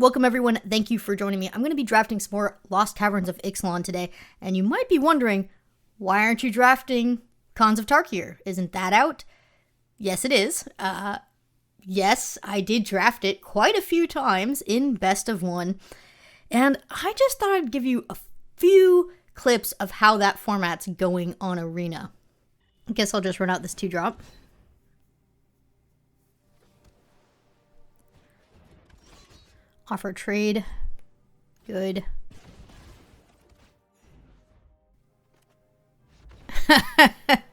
Welcome everyone, thank you for joining me. I'm going to be drafting some more Lost Caverns of Ixalan today, and you might be wondering, why aren't you drafting Khans of Tarkir? Isn't that out? Yes, it is. Yes, I did draft it quite a few times in Best of 1, and I just thought I'd give you a few clips of how that format's going on Arena. I guess I'll just run out this 2-drop. Offer trade. Good.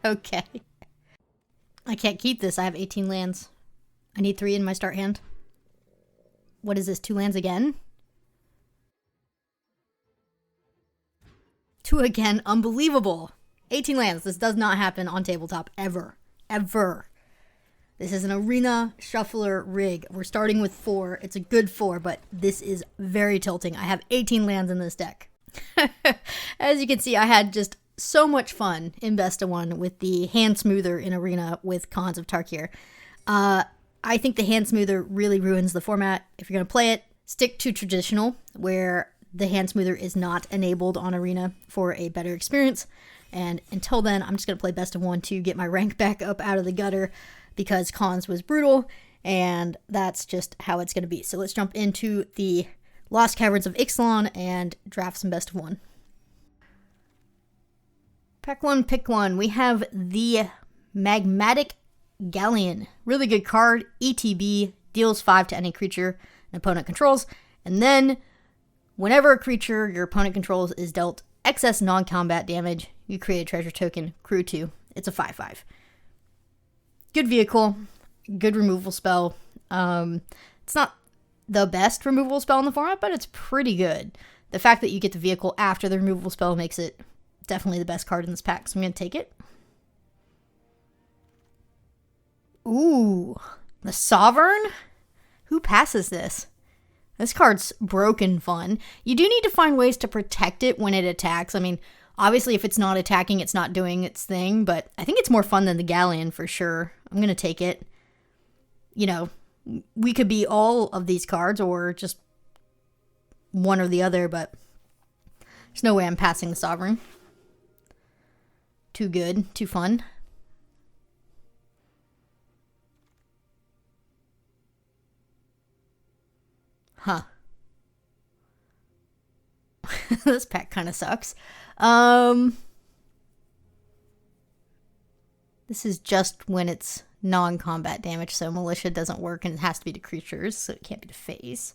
Okay. I can't keep this. I have 18 lands. I need 3 in my start hand. What is this? 2 lands again? 2 again. Unbelievable. 18 lands. This does not happen on tabletop. Ever. Ever. This is an Arena Shuffler rig. We're starting with 4. It's a good 4, but this is very tilting. I have 18 lands in this deck. As you can see, I had just so much fun in Best of 1 with the hand smoother in Arena with Khans of Tarkir. I think the hand smoother really ruins the format. If you're going to play it, stick to traditional, where the hand smoother is not enabled on Arena for a better experience. And until then, I'm just going to play Best of 1 to get my rank back up out of the gutter, because Khans was brutal, and that's just how it's going to be. So let's jump into the Lost Caverns of Ixalan and draft some Best of 1. Pack 1, pick 1. We have the Magmatic Galleon. Really good card. ETB, deals 5 to any creature an opponent controls. And then, whenever a creature your opponent controls is dealt excess non-combat damage, you create a treasure token, crew 2. It's a 5/5. Good vehicle, good removal spell. It's not the best removal spell in the format, but it's pretty good. The fact that you get the vehicle after the removal spell makes it definitely the best card in this pack, so I'm going to take it. Ooh, the Sovereign? Who passes this? This card's broken fun. You do need to find ways to protect it when it attacks. I mean, obviously, if it's not attacking, it's not doing its thing, but I think it's more fun than the Galleon for sure. I'm going to take it. You know, we could be all of these cards or just one or the other, but there's no way I'm passing the Sovereign. Too good, too fun. Huh. This pack kind of sucks. This is just when it's non-combat damage, so Militia doesn't work and it has to be to creatures, so it can't be to face.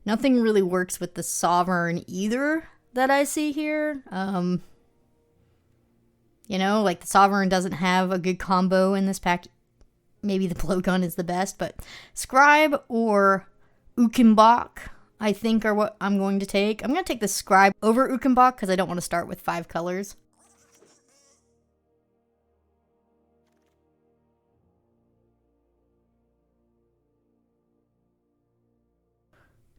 Nothing really works with the Sovereign either that I see here. You know, like the Sovereign doesn't have a good combo in this pack. Maybe the Blowgun is the best, but Scribe or Ukimbok, I think, are what I'm going to take. I'm going to take the Scribe over Ukimbok because I don't want to start with 5 colors.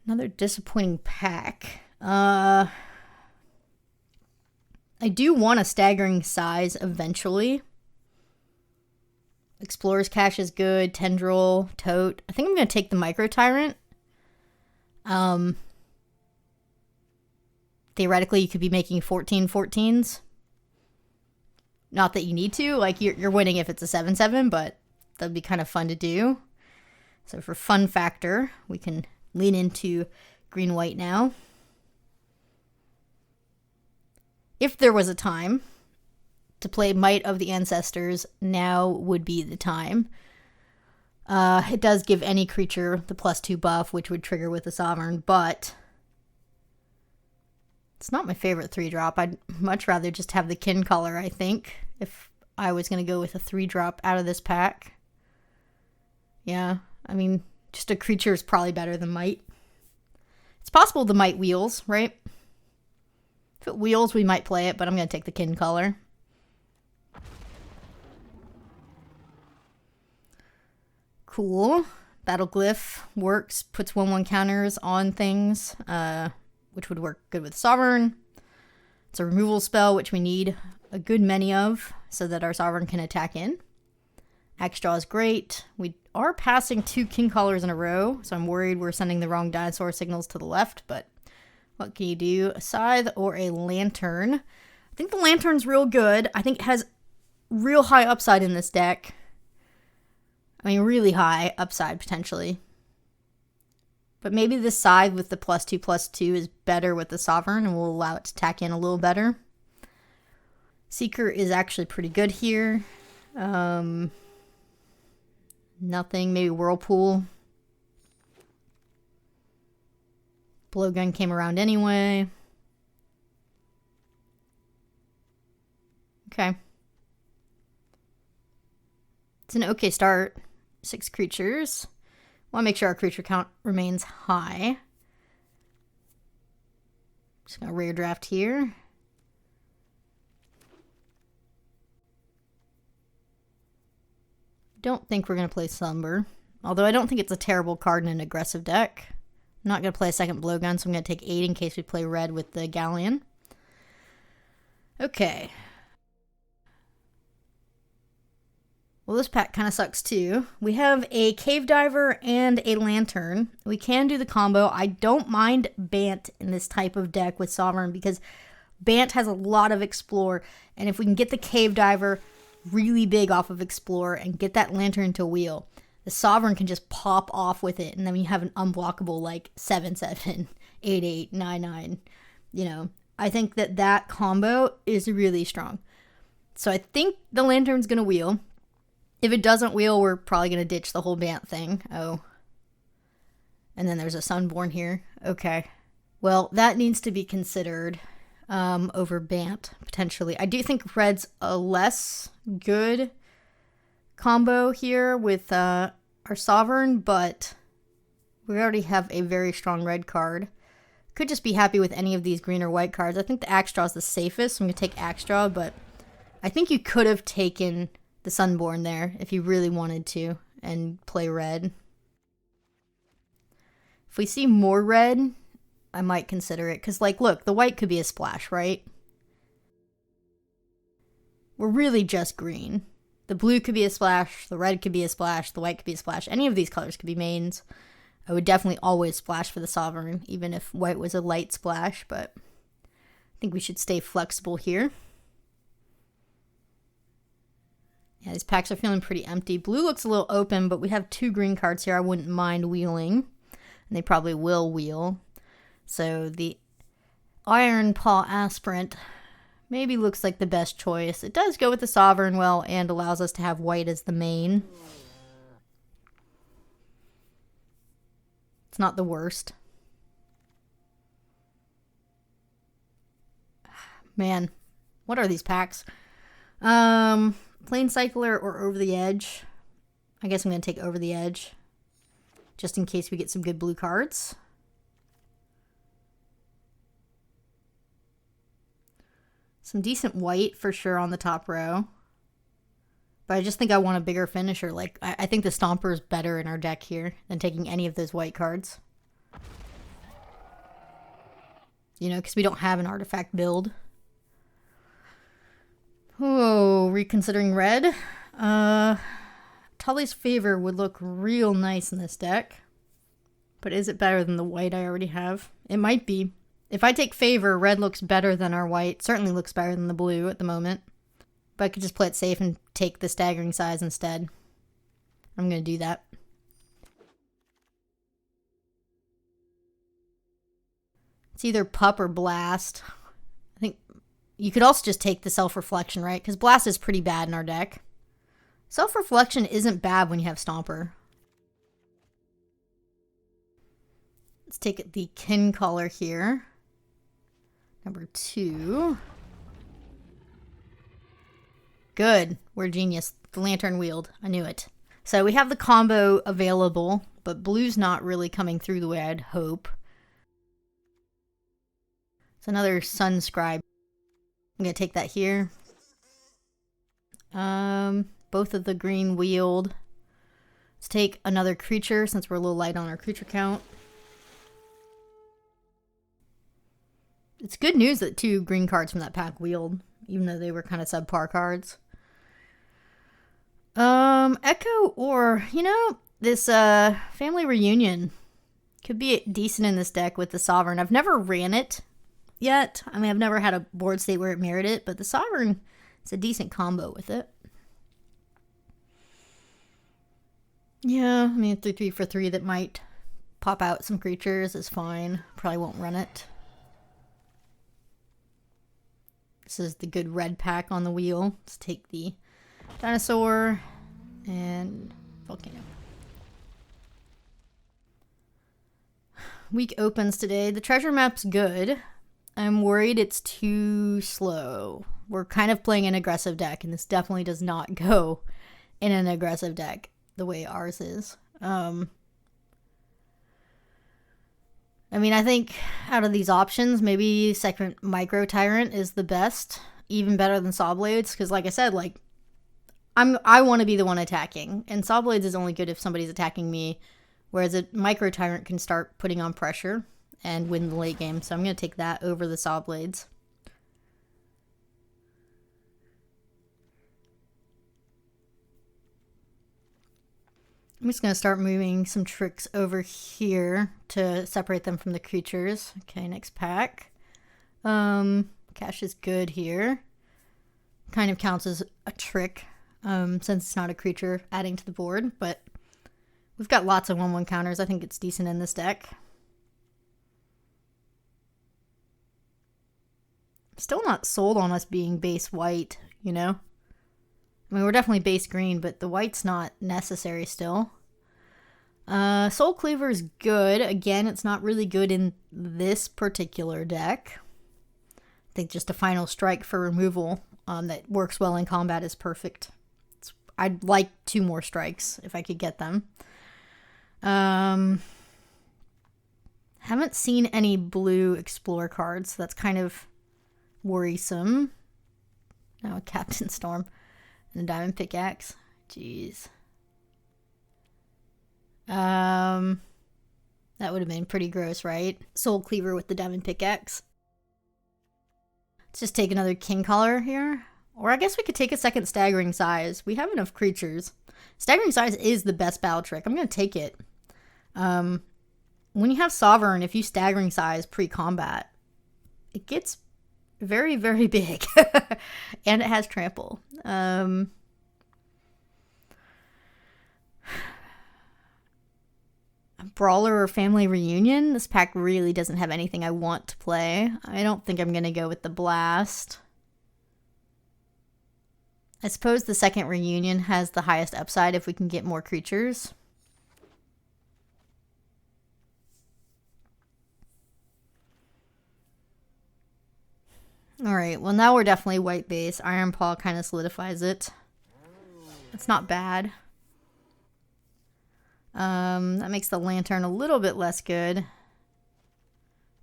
Another disappointing pack. I do want a staggering size eventually. Explorer's Cache is good. Tendril, Tote. I think I'm going to take the Micro Tyrant. Theoretically, you could be making 14/14s. Not that you need to. Like, you're winning if it's a 7/7, but that'd be kind of fun to do. So for fun factor, we can lean into green-white now. If there was a time to play Might of the Ancestors, now would be the time. It does give any creature the +2 buff, which would trigger with the Sovereign, but it's not my favorite 3-drop. I'd much rather just have the Kin Color, I think, if I was going to go with a 3-drop out of this pack. Yeah, I mean, just a creature is probably better than Might. It's possible the Might wheels, right? If it wheels, we might play it, but I'm going to take the Kin Color. Cool. Battleglyph works, puts 1/1 counters on things, which would work good with Sovereign. It's a removal spell, which we need a good many of, so that our Sovereign can attack in. Axe draw is great. We are passing 2 king collars in a row, so I'm worried we're sending the wrong dinosaur signals to the left, but what can you do? A scythe or a lantern? I think the lantern's real good. I think it has real high upside in this deck. I mean, really high upside, potentially. But maybe the scythe with the +2/+2 is better with the sovereign and will allow it to tack in a little better. Seeker is actually pretty good here. Nothing. Maybe Whirlpool. Blowgun came around anyway. Okay. It's an okay start. 6 creatures. Want to make sure our creature count remains high. Just gonna rare draft here. Don't think we're gonna play Slumber. Although I don't think it's a terrible card in an aggressive deck. I'm not gonna play a second Blowgun, so I'm gonna take 8 in case we play red with the Galleon. Okay. Well, this pack kind of sucks too. We have a Cave Diver and a Lantern. We can do the combo. I don't mind Bant in this type of deck with Sovereign because Bant has a lot of Explore. And if we can get the Cave Diver really big off of Explore and get that Lantern to wheel, the Sovereign can just pop off with it. And then you have an unblockable like 7/7, 8/8, 9/9. You know, I think that combo is really strong. So I think the Lantern's going to wheel. If it doesn't wheel, we're probably going to ditch the whole Bant thing. Oh. And then there's a Sunborn here. Okay. Well, that needs to be considered over Bant, potentially. I do think red's a less good combo here with our Sovereign, but we already have a very strong red card. Could just be happy with any of these green or white cards. I think the Axe Draw is the safest, so I'm going to take Axe Draw, but I think you could have taken the Sunborn there if you really wanted to and play red. If we see more red, I might consider it. Because, like, look, the white could be a splash, right? We're really just green. The blue could be a splash. The red could be a splash. The white could be a splash. Any of these colors could be mains. I would definitely always splash for the Sovereign, even if white was a light splash. But I think we should stay flexible here. Yeah, these packs are feeling pretty empty. Blue looks a little open, but we have 2 green cards here I wouldn't mind wheeling. And they probably will wheel. So the Iron Paw Aspirant maybe looks like the best choice. It does go with the Sovereign well and allows us to have white as the main. It's not the worst. Man, what are these packs? Planecycler or Over the Edge. I guess I'm going to take Over the Edge. Just in case we get some good blue cards. Some decent white for sure on the top row. But I just think I want a bigger finisher. Like, I think the Stomper is better in our deck here than taking any of those white cards. You know, because we don't have an artifact build. Oh, reconsidering red. Tully's Favor would look real nice in this deck. But is it better than the white I already have? It might be. If I take Favor, red looks better than our white. Certainly looks better than the blue at the moment. But I could just play it safe and take the Staggering Size instead. I'm going to do that. It's either Pup or Blast. I think you could also just take the Self-Reflection, right? Because Blast is pretty bad in our deck. Self-Reflection isn't bad when you have Stomper. Let's take the Kin Collar here. Number 2. Good. We're genius. The Lantern wheeled. I knew it. So we have the combo available, but blue's not really coming through the way I'd hope. It's another Sunscribe. I'm going to take that here. Both of the green wheeled. Let's take another creature since we're a little light on our creature count. It's good news that 2 green cards from that pack wheeled, even though they were kind of subpar cards. Echo or, you know, this family reunion could be decent in this deck with the Sovereign. I've never ran it yet. I mean, I've never had a board state where it mirrored it, but the Sovereign is a decent combo with it. Yeah, I mean, 3/3 for 3 that might pop out some creatures is fine. Probably won't run it. This is the good red pack on the wheel. Let's take the Dinosaur and Volcano. Week opens today. The treasure map's good. I'm worried it's too slow. We're kind of playing an aggressive deck, and this definitely does not go in an aggressive deck the way ours is. I mean, I think out of these options, maybe second Micro Tyrant is the best, even better than Saw Blades, because like I said, like I want to be the one attacking, and Saw Blades is only good if somebody's attacking me, whereas a Micro Tyrant can start putting on pressure and win the late game. So I'm going to take that over the Saw Blades. I'm just going to start moving some tricks over here to separate them from the creatures. Okay, next pack. Cash is good here. Kind of counts as a trick since it's not a creature adding to the board, but we've got lots of 1/1 counters. I think it's decent in this deck. Still not sold on us being base white, you know? I mean, we're definitely base green, but the white's not necessary still. Soul Cleaver is good. Again, it's not really good in this particular deck. I think just a final strike for removal that works well in combat is perfect. I'd like 2 more strikes if I could get them. Haven't seen any blue Explore cards, so that's kind of worrisome. Now a Captain Storm and a Diamond Pickaxe. Jeez. That would have been pretty gross, right? Soul Cleaver with the Diamond Pickaxe. Let's just take another King Collar here. Or I guess we could take a second Staggering Size. We have enough creatures. Staggering Size is the best battle trick. I'm going to take it. When you have Sovereign, if you Staggering Size pre-combat, it gets very, very big. And it has Trample. Brawler or Family Reunion. This pack really doesn't have anything I want to play. I don't think I'm going to go with the Blast. I suppose the second Reunion has the highest upside if we can get more creatures. Alright, well now we're definitely white base. Iron Paw kind of solidifies it. It's not bad. That makes the Lantern a little bit less good.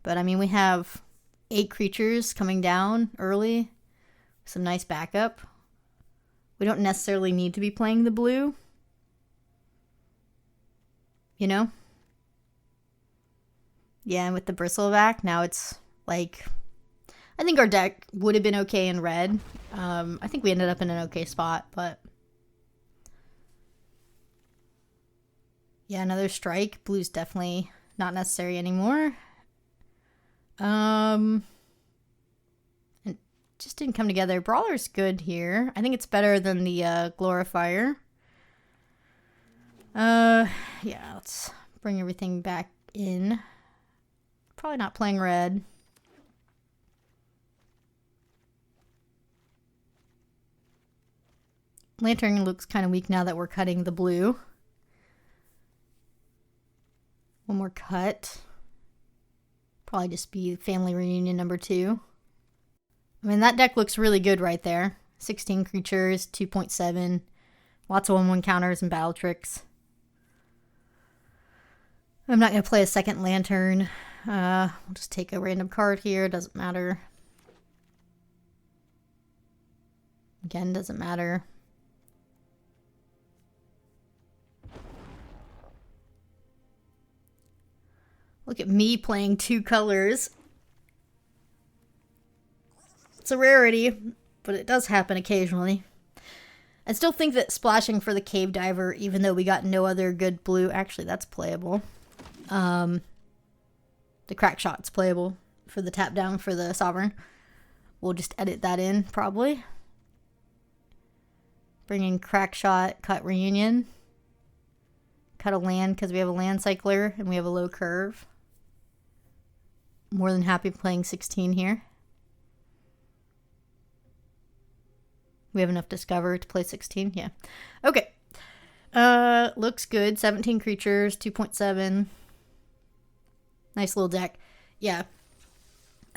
But I mean, we have 8 creatures coming down early. Some nice backup. We don't necessarily need to be playing the blue. You know? Yeah, and with the Bristleback, now it's like... I think our deck would have been okay in red. I think we ended up in an okay spot, but... Yeah, another strike. Blue's definitely not necessary anymore. It just didn't come together. Brawler's good here. I think it's better than the Glorifier. Yeah, let's bring everything back in. Probably not playing red. Lantern looks kind of weak now that we're cutting the blue. One more cut. Probably just be Family Reunion number 2. I mean, that deck looks really good right there. 16 creatures, 2.7. Lots of 1/1 counters and battle tricks. I'm not going to play a second Lantern. We'll just take a random card here. Doesn't matter. Again, doesn't matter. Look at me playing 2 colors. It's a rarity, but it does happen occasionally. I still think that splashing for the Cave Diver, even though we got no other good blue, actually that's playable. The Crack Shot's playable for the tap down for the Sovereign. We'll just edit that in, probably. Bring in Crack Shot, cut Reunion. Cut a land because we have a land cycler and we have a low curve. More than happy playing 16 here. We have enough Discover to play 16? Yeah. Okay. Looks good. 17 creatures, 2.7. Nice little deck. Yeah.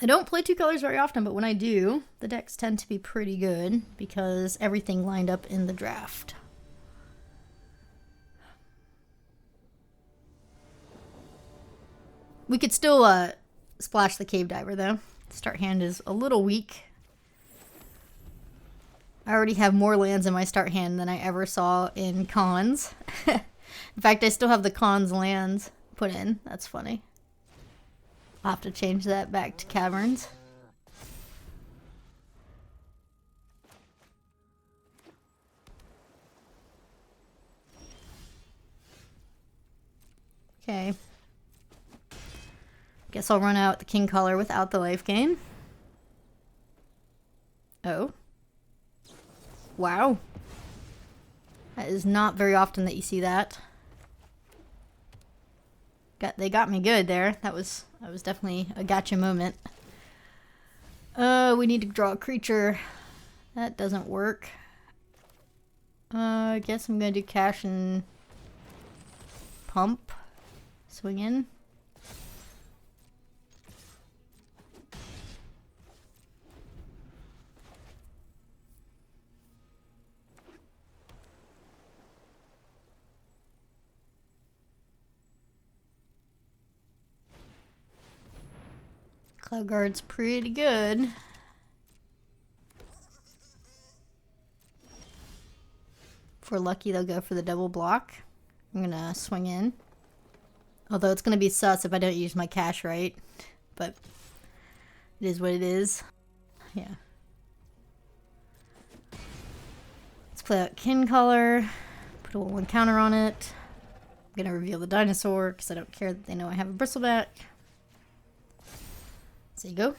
I don't play 2 colors very often, but when I do, the decks tend to be pretty good because everything lined up in the draft. We could still splash the Cave Diver, though. Start hand is a little weak. I already have more lands in my start hand than I ever saw in Khans. In fact, I still have the Khans lands put in. That's funny. I'll have to change that back to Caverns. Okay. Guess I'll run out the King color without the life gain. Oh. Wow. That is not very often that you see that. They got me good there. That was definitely a gotcha moment. We need to draw a creature. That doesn't work. I guess I'm gonna do cash and pump. Swing in. Cloud Guard's pretty good. If we're lucky, they'll go for the double block. I'm gonna swing in. Although it's gonna be sus if I don't use my cash right. But it is what it is. Yeah. Let's play out Kin color. Put a 1/1 counter on it. I'm gonna reveal the dinosaur because I don't care that they know I have a bristleback. There you go.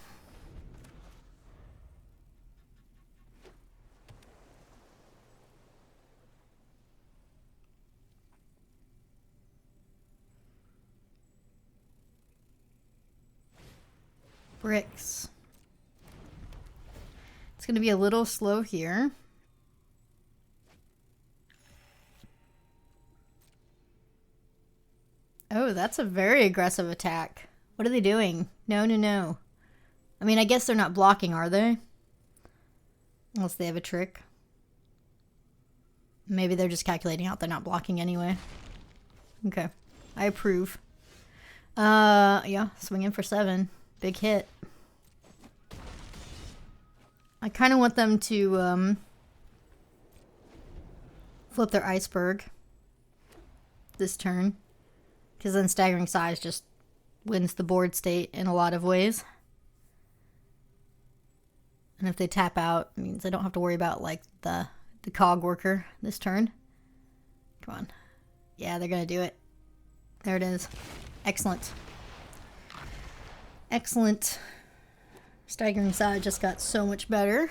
Bricks. It's going to be a little slow here. Oh, that's a very aggressive attack. What are they doing? No, no, no. I mean, I guess they're not blocking, are they? Unless they have a trick. Maybe they're just calculating out they're not blocking anyway. Okay. I approve. Yeah, swing in for 7. Big hit. I kind of want them to, flip their iceberg this turn. Because then Staggering Size just wins the board state in a lot of ways. And if they tap out, it means I don't have to worry about, like, the cog worker this turn. Come on. Yeah, they're going to do it. There it is. Excellent. Excellent. Staggering Side just got so much better.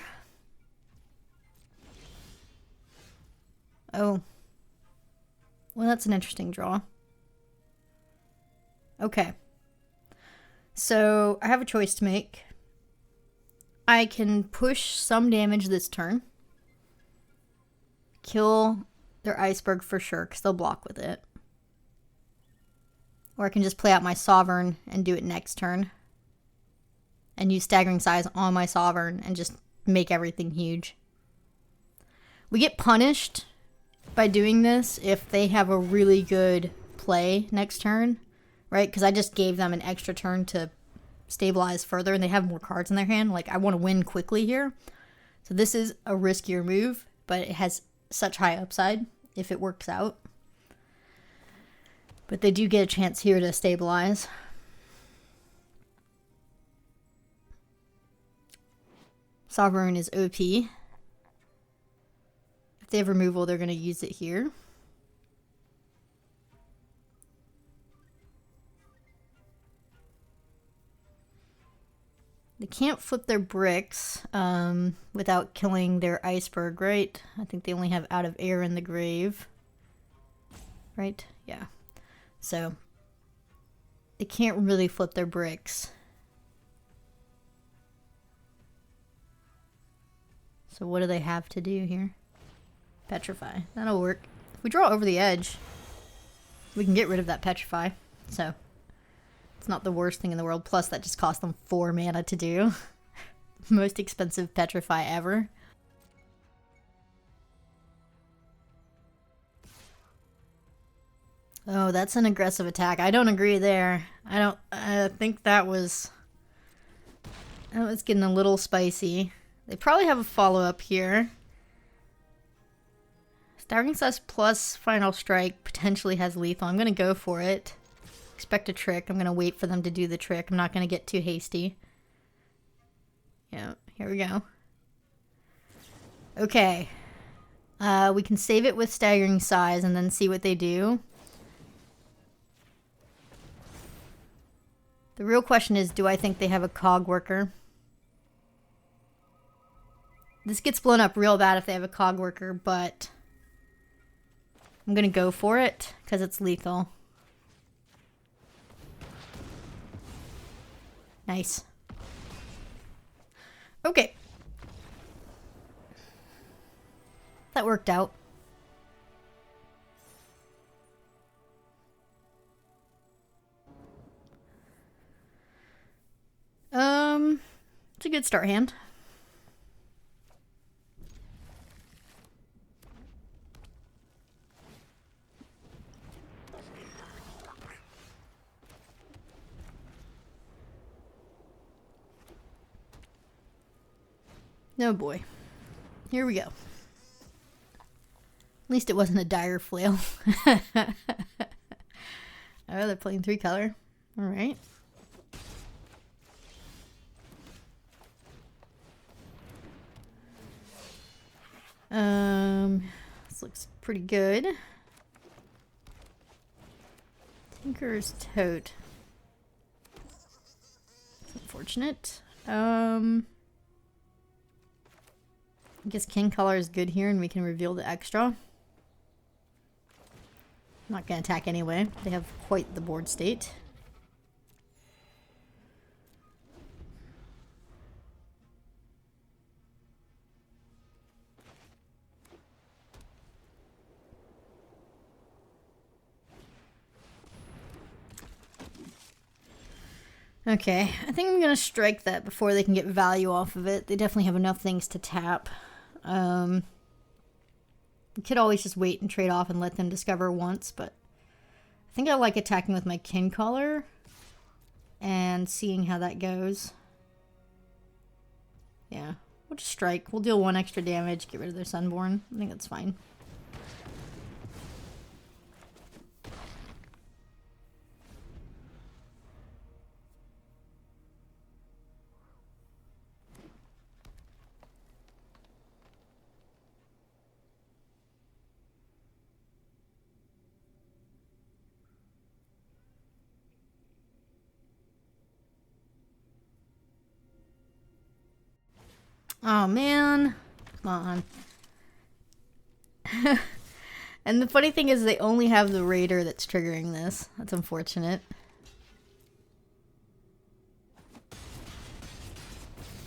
Oh. Well, that's an interesting draw. Okay. So, I have a choice to make. I can push some damage this turn. Kill their iceberg for sure, because they'll block with it. Or I can just play out my Sovereign and do it next turn. And use Staggering Size on my Sovereign and just make everything huge. We get punished by doing this if they have a really good play next turn, right? Because I just gave them an extra turn to stabilize further and they have more cards in their hand. Like, I want to win quickly here. So this is a riskier move, but it has such high upside if it works out. But they do get a chance here to stabilize. Sovereign is OP. If they have removal, they're going to use it here. They can't flip their bricks without killing their iceberg, right? I think they only have out of air in the grave. Right? Yeah. So, they can't really flip their bricks. So what do they have to do here? Petrify. That'll work. If we draw over the edge, we can get rid of that petrify. So, it's not the worst thing in the world. Plus, that just cost them 4 mana to do. Most expensive petrify ever. Oh, that's an aggressive attack. I don't agree there. I think that was getting a little spicy. They probably have a follow-up here. Staggering Slash plus Final Strike potentially has lethal. I'm going to go for it. Expect a trick. I'm going to wait for them to do the trick. I'm not going to get too hasty. Yeah, here we go. Okay. We can save it with Staggering Size and then see what they do. The real question is, do I think they have a cog worker? This gets blown up real bad if they have a cog worker, but I'm going to go for it because it's lethal. Nice. Okay. That worked out. It's a good start hand. Oh boy. Here we go. At least it wasn't a dire flail. Oh, they're playing 3-color. Alright. This looks pretty good. Tinker's Tote. That's unfortunate. I guess King Color is good here and we can reveal the extra. I'm not going to attack anyway. They have quite the board state. Okay, I think I'm going to strike that before they can get value off of it. They definitely have enough things to tap. You could always just wait and trade off and let them discover once, but I think I like attacking with my Kin Collar and seeing how that goes. Yeah, we'll just strike. We'll deal 1 extra damage, get rid of their Sunborn. I think that's fine. Oh man, come on. And the funny thing is they only have the Raider that's triggering this. That's unfortunate.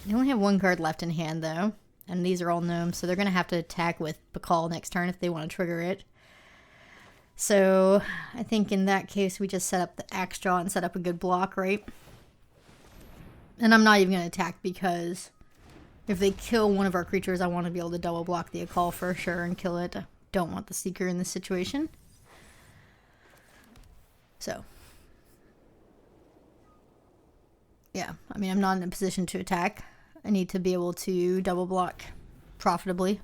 They only have 1 card left in hand though. And these are all gnomes, so they're going to have to attack with Bakal next turn if they want to trigger it. So I think in that case we just set up the axe draw and set up a good block, right? And I'm not even going to attack because if they kill one of our creatures, I want to be able to double block the Akal for sure and kill it. I don't want the Seeker in this situation. So, yeah, I mean, I'm not in a position to attack. I need to be able to double block profitably.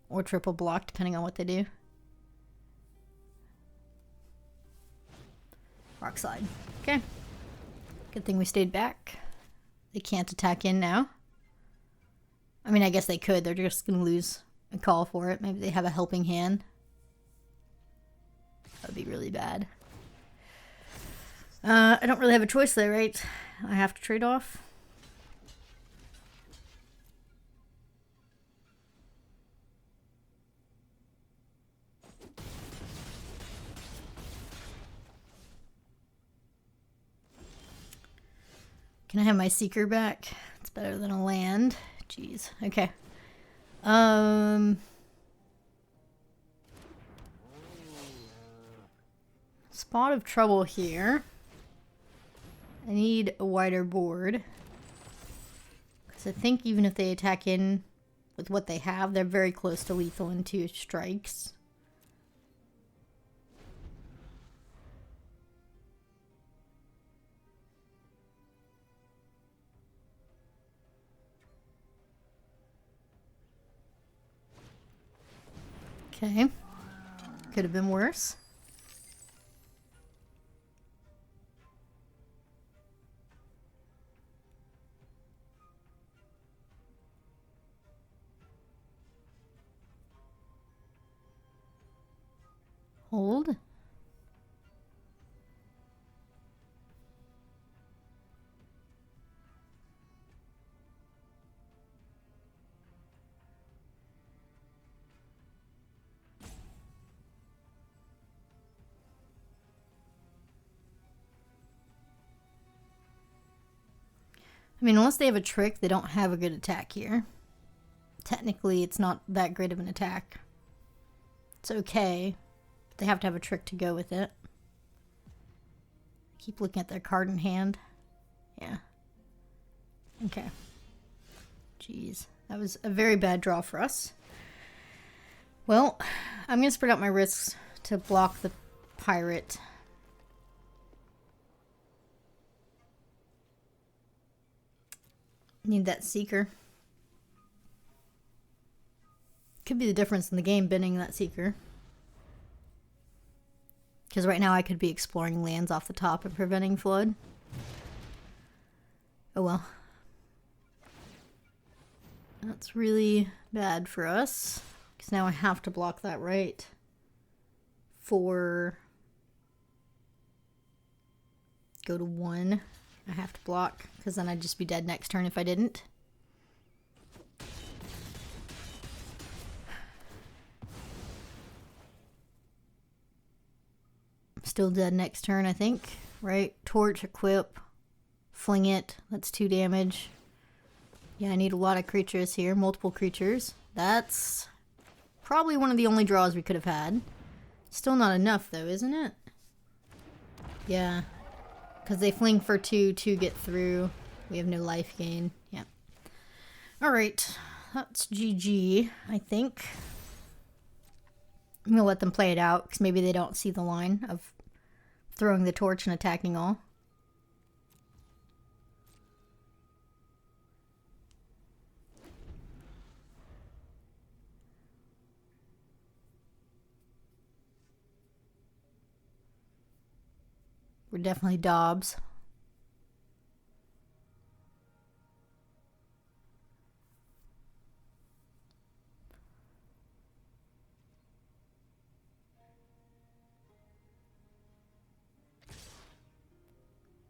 Or triple block, depending on what they do. Rock slide. Okay. Good thing we stayed back. They can't attack in now. I mean, I guess they could. They're just going to lose a call for it. Maybe they have a helping hand. That would be really bad. I don't really have a choice there, right? I have to trade off. Can I have my Seeker back? It's better than a land. Jeez. Okay. Spot of trouble here. I need a wider board. Because I think even if they attack in with what they have, they're very close to lethal in 2 strikes. Okay. Could have been worse. Hold. I mean, unless they have a trick, they don't have a good attack here. Technically, it's not that great of an attack. It's okay. But they have to have a trick to go with it. Keep looking at their card in hand. Yeah. Okay. Jeez. That was a very bad draw for us. Well, I'm going to spread out my risks to block the pirate. Need that Seeker. Could be the difference in the game, binning that Seeker. Because right now I could be exploring lands off the top and preventing flood. Oh well. That's really bad for us. Because now I have to block that right. For... Go to 1. I have to block. Because then I'd just be dead next turn if I didn't. Still dead next turn, I think. Right? Torch, equip, fling it. That's 2 damage. Yeah, I need a lot of creatures here. Multiple creatures. That's probably one of the only draws we could have had. Still not enough, though, isn't it? Yeah. Because they fling for 2 to get through. We have no life gain. Yeah. Alright. That's GG, I think. I'm going to let them play it out, because maybe they don't see the line of throwing the torch and attacking all. We're definitely Dobbs.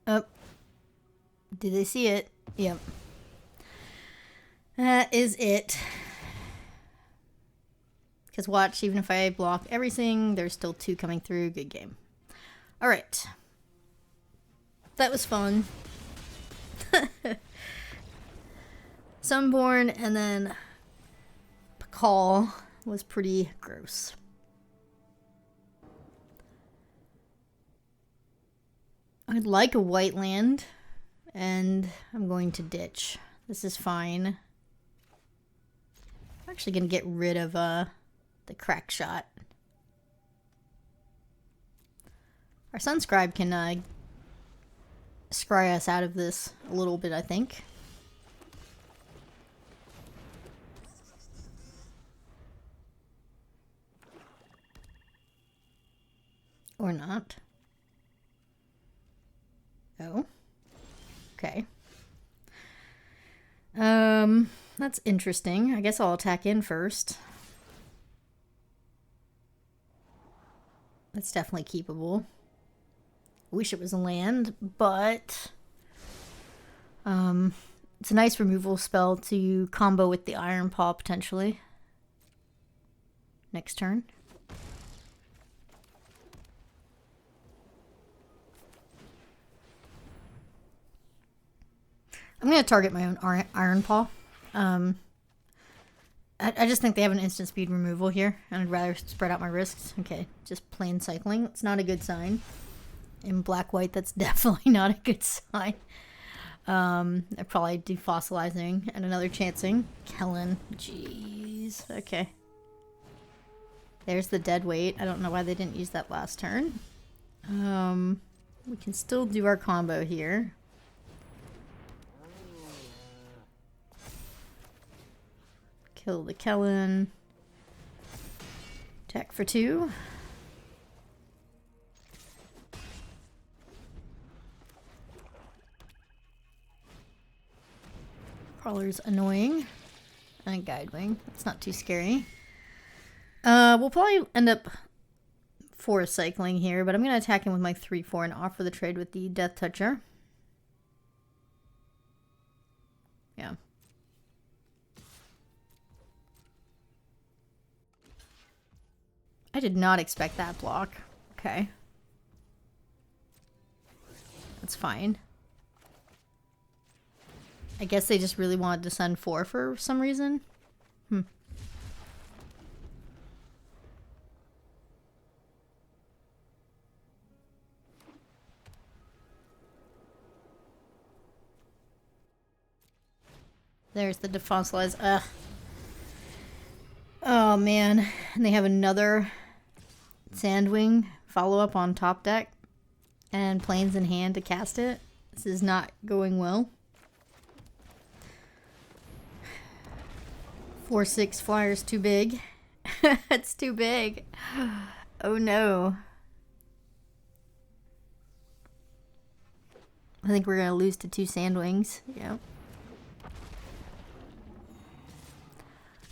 Oh. Did they see it? Yep. That is it. Because watch, even if I block everything, there's still 2 coming through. Good game. Alright. That was fun. Sunborn and then Pakal was pretty gross. I'd like a white land, and I'm going to ditch. This is fine. I'm actually going to get rid of the crack shot. Our Sunscribe can scry us out of this a little bit, I think. Or not. Oh. Okay. That's interesting. I guess I'll attack in first. That's definitely keepable. Wish it was a land, but it's a nice removal spell to combo with the Iron Paw potentially. Next turn. I'm going to target my own Iron Paw. I just think they have an instant speed removal here, and I'd rather spread out my risks. Okay, just plain cycling. It's not a good sign. In black-white, that's definitely not a good sign. They're probably defossilizing and another chancing. Kellen. Jeez. Okay. There's the dead weight. I don't know why they didn't use that last turn. We can still do our combo here. Kill the Kellen. Attack for 2. Crawler's annoying. And Guidewing. It's not too scary. We'll probably end up forest cycling here, but I'm going to attack him with my 3/4 and offer the trade with the Death Toucher. Yeah. I did not expect that block. Okay. That's fine. I guess they just really wanted to send 4 for some reason. There's the defossilize. Ugh. Oh man. And they have another Sandwing follow-up on top deck. And planes in hand to cast it. This is not going well. 4/6 flyer's too big. It's too big. Oh no. I think we're going to lose to 2 Sandwings. Yeah.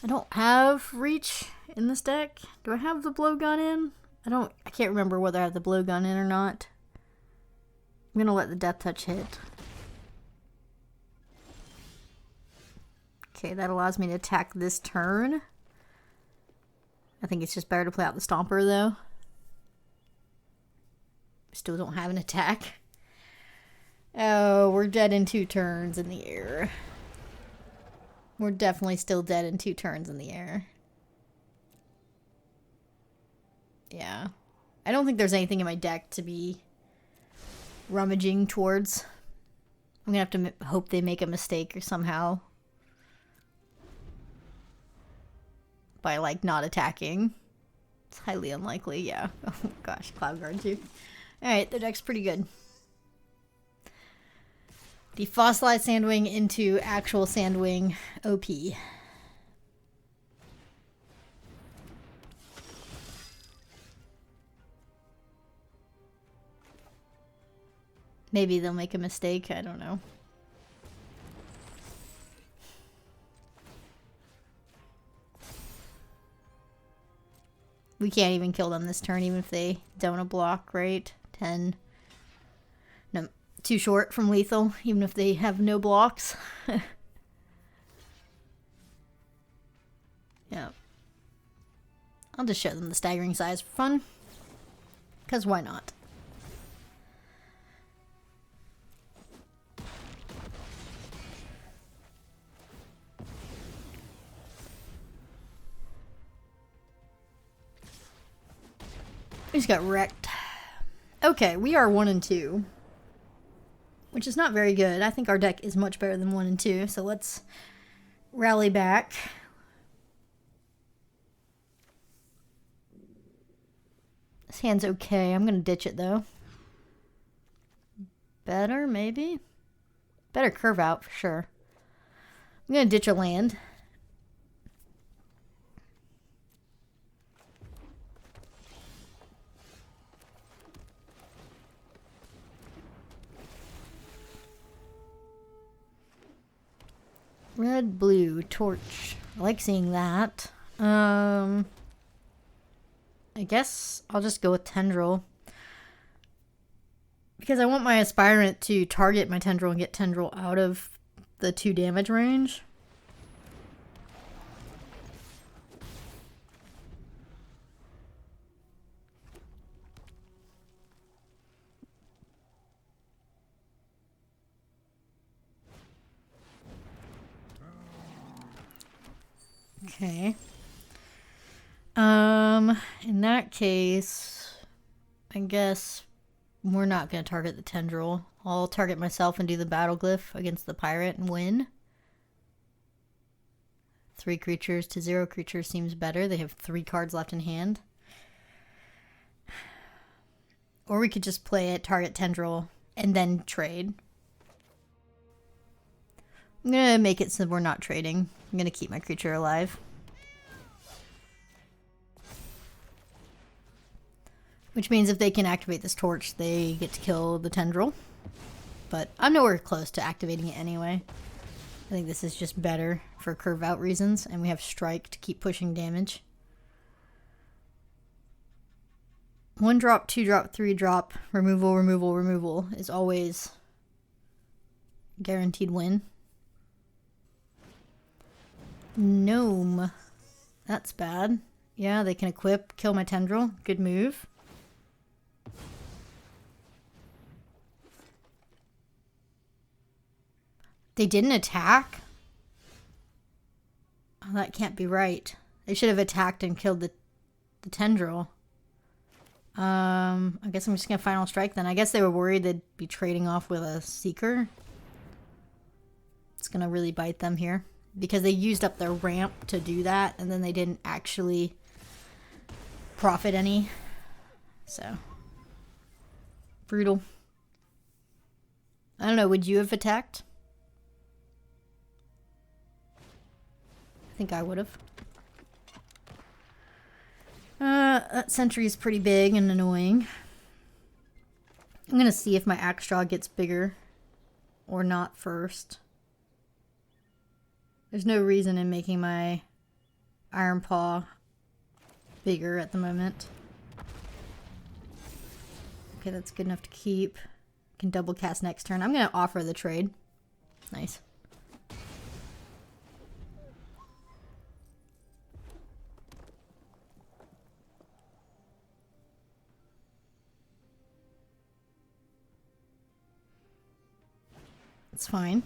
I don't have reach in this deck. Do I have the blowgun in? I can't remember whether I have the blowgun in or not. I'm going to let the Death Touch hit. Okay, that allows me to attack this turn. I think it's just better to play out the Stomper, though. Still don't have an attack. Oh, we're dead in 2 turns in the air. We're definitely still dead in 2 turns in the air. Yeah. I don't think there's anything in my deck to be rummaging towards. I'm gonna have to hope they make a mistake or somehow. By, like, not attacking. It's highly unlikely, yeah. Oh gosh, Cloud Guard too. Alright, the deck's pretty good. Defossilize Sandwing into actual Sandwing OP. Maybe they'll make a mistake, I don't know. We can't even kill them this turn, even if they don't block, right? 10. No, too short from lethal, even if they have no blocks. Yeah. I'll just show them the staggering size for fun. Because why not? We just got wrecked. Okay, we are 1 and 2. Which is not very good. I think our deck is much better than 1 and 2. So let's rally back. This hand's okay. I'm going to ditch it, though. Better, maybe? Better curve out, for sure. I'm going to ditch a land. Red, blue, torch. I like seeing that. I guess I'll just go with tendril. Because I want my aspirant to target my tendril and get tendril out of the 2 damage range. Okay. In that case, I guess we're not going to target the tendril. I'll target myself and do the battle glyph against the pirate and win. 3 creatures to 0 creatures seems better. They have 3 cards left in hand. Or we could just play it, target tendril, and then trade. I'm going to make it so we're not trading. I'm going to keep my creature alive. Which means if they can activate this torch, they get to kill the tendril. But I'm nowhere close to activating it anyway. I think this is just better for curve out reasons, and we have strike to keep pushing damage. 1 drop, 2 drop, 3 drop, removal, removal, removal is always guaranteed win. Gnome. That's bad. Yeah, they can equip, kill my tendril. Good move. They didn't attack? Oh, that can't be right. They should have attacked and killed the tendril. I guess I'm just gonna final strike then. I guess they were worried they'd be trading off with a seeker. It's gonna really bite them here. Because they used up their ramp to do that, and then they didn't actually profit any. So. Brutal. I don't know, would you have attacked? I think I would have. That sentry is pretty big and annoying. I'm gonna see if my axe straw gets bigger or not first. There's no reason in making my iron paw bigger at the moment. Okay, that's good enough to keep. Can double cast next turn. I'm gonna offer the trade. Nice. It's fine.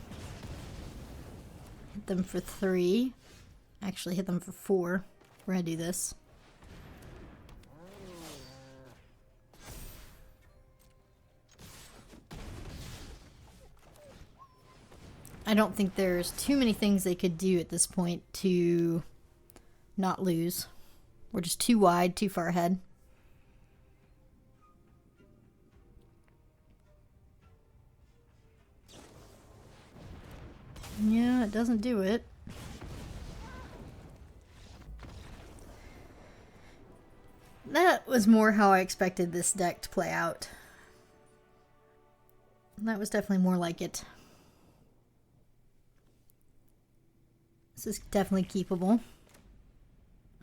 Hit them for 3. Actually, hit them for 4. We're gonna do this. I don't think there's too many things they could do at this point to not lose. We're just too wide, too far ahead. Yeah, it doesn't do it. That was more how I expected this deck to play out. That was definitely more like it. This is definitely keepable.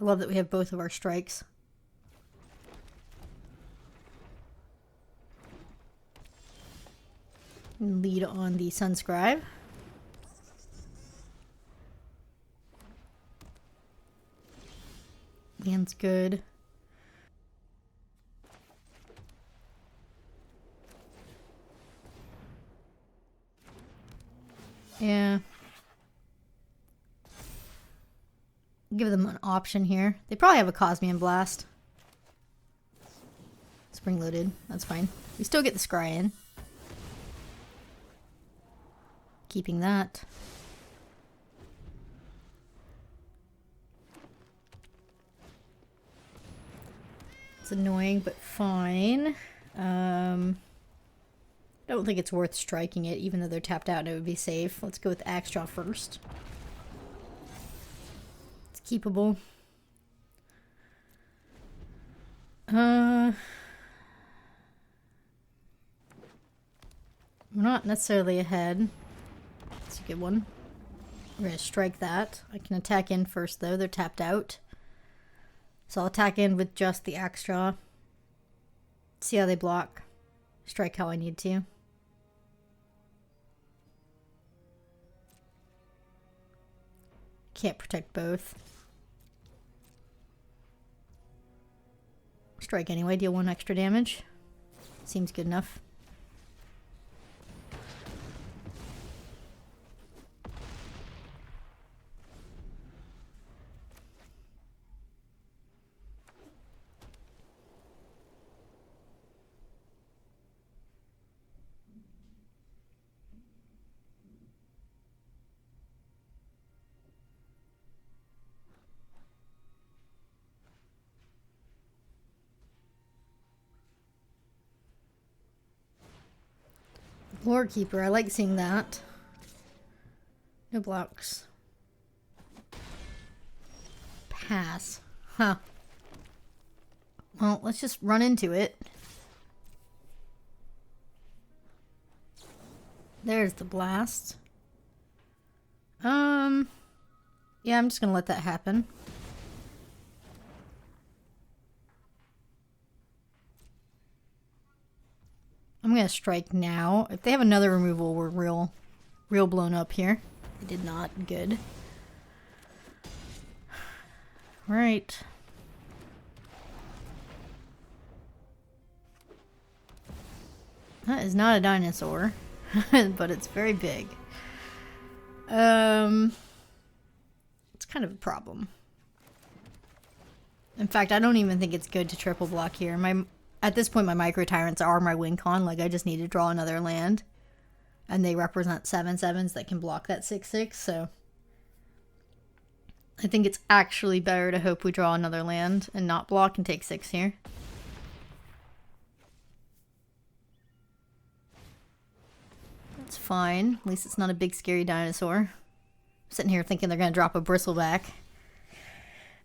I love that we have both of our strikes. Lead on the Sunscribe. Land's good. Yeah. Give them an option here. They probably have a Cosmian Blast. Spring loaded. That's fine. We still get the scry in. Keeping that. It's annoying, but fine. I don't think it's worth striking it, even though they're tapped out and it would be safe. Let's go with Axe Draw first. It's keepable. We're not necessarily ahead. That's a good one. We're going to strike that. I can attack in first, though. They're tapped out. So I'll attack in with just the extra. See how they block. Strike how I need to. Can't protect both. Strike anyway, deal 1 extra damage. Seems good enough. Lore Keeper, I like seeing that. No blocks. Pass. Huh. Well, let's just run into it. There's the blast. Yeah, I'm just gonna let that happen. I'm gonna strike now. If they have another removal, we're real blown up here. They did not. Good. Right. That is not a dinosaur, but it's very big. It's kind of a problem. In fact, I don't even think it's good to triple block here. At this point, my micro tyrants are my win con. Like, I just need to draw another land. And they represent 7/7s that can block that 6/6, so I think it's actually better to hope we draw another land and not block and take 6 here. That's fine. At least it's not a big scary dinosaur. I'm sitting here thinking they're going to drop a bristleback.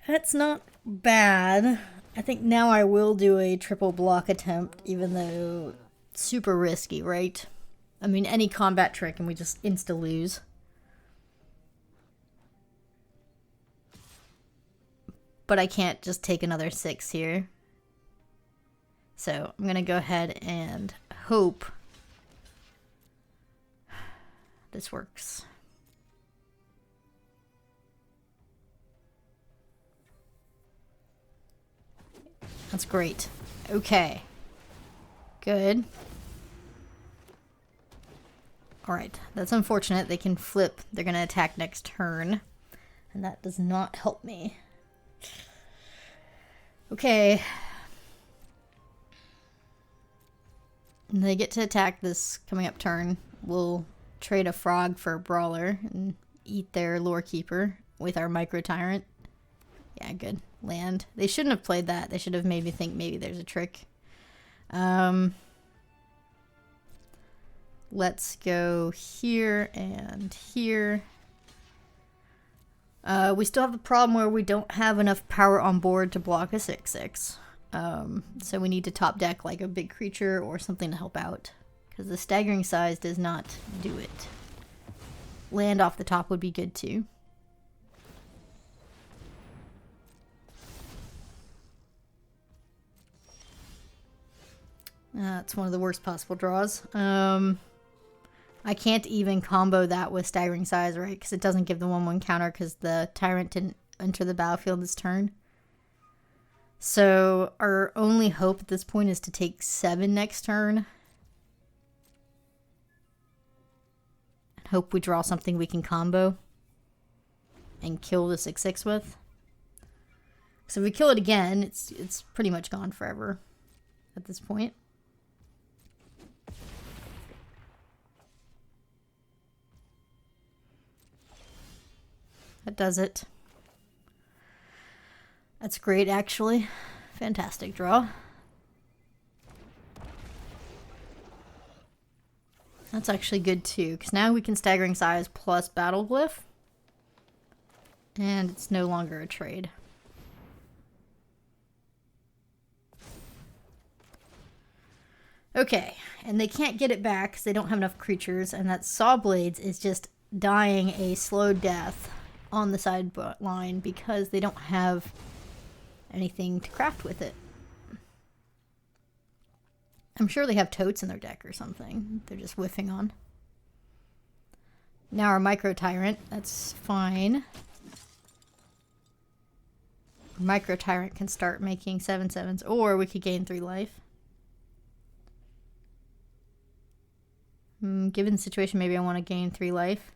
That's not bad. I think now I will do a triple block attempt, even though it's super risky, right? I mean, any combat trick and we just insta-lose. But I can't just take another 6 here. So I'm going to go ahead and hope this works. That's great. Okay. Good. Alright, that's unfortunate. They can flip. They're going to attack next turn. And that does not help me. Okay. And they get to attack this coming up turn. We'll trade a frog for a brawler and eat their lore keeper with our micro tyrant. Yeah, good. Land. They shouldn't have played that. They should have made me think maybe there's a trick. Let's go here and here. We still have a problem where we don't have enough power on board to block a 6/6. So we need to top deck like a big creature or something to help out. Because the staggering size does not do it. Land off the top would be good too. It's one of the worst possible draws. I can't even combo that with staggering size, right? Because it doesn't give the 1/1 counter because the tyrant didn't enter the battlefield this turn. So our only hope at this point is to take 7 next turn. And hope we draw something we can combo and kill the 6/6 with. So if we kill it again, it's pretty much gone forever at this point. That does it. That's great, actually. Fantastic draw. That's actually good, too, because now we can staggering size plus battle glyph. And it's no longer a trade. Okay, and they can't get it back because they don't have enough creatures, and that Saw Blades is just dying a slow death on the sideline because they don't have anything to craft with it. I'm sure they have totes in their deck or something they're just whiffing on. Now our Micro Tyrant, that's fine. Micro Tyrant can start making 7/7s, or we could gain 3 life. Given the situation, maybe I want to gain 3 life.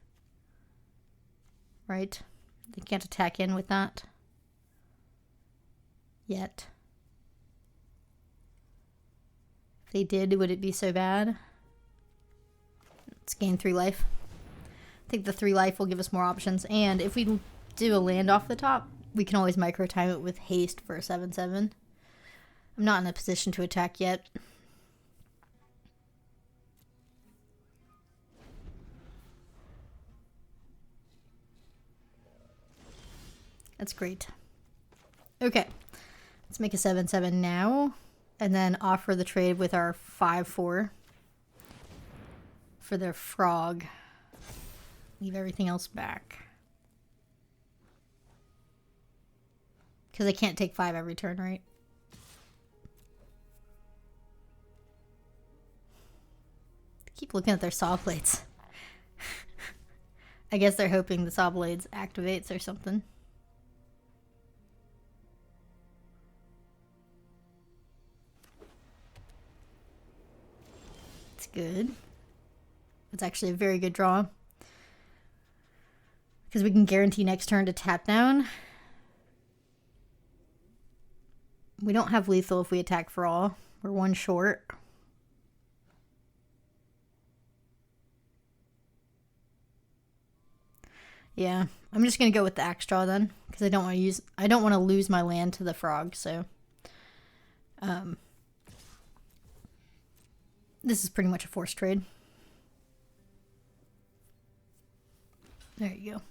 Right? They can't attack in with that. Yet. If they did, would it be so bad? Let's gain 3 life. I think the 3 life will give us more options, and if we do a land off the top, we can always Micro Time it with haste for a 7/7. I'm not in a position to attack yet. That's great. Okay, let's make a 7/7 now, and then offer the trade with our 5/4 for their frog. Leave everything else back. Because I can't take 5 every turn, right? Keep looking at their saw blades. I guess they're hoping the saw blades activates or something. It's good. It's actually a very good draw. Because we can guarantee next turn to tap down. We don't have lethal if we attack for all. We're 1 short. Yeah, I'm just gonna go with the axe draw then, because I don't want to lose my land to the frog. So, this is pretty much a forced trade. There you go.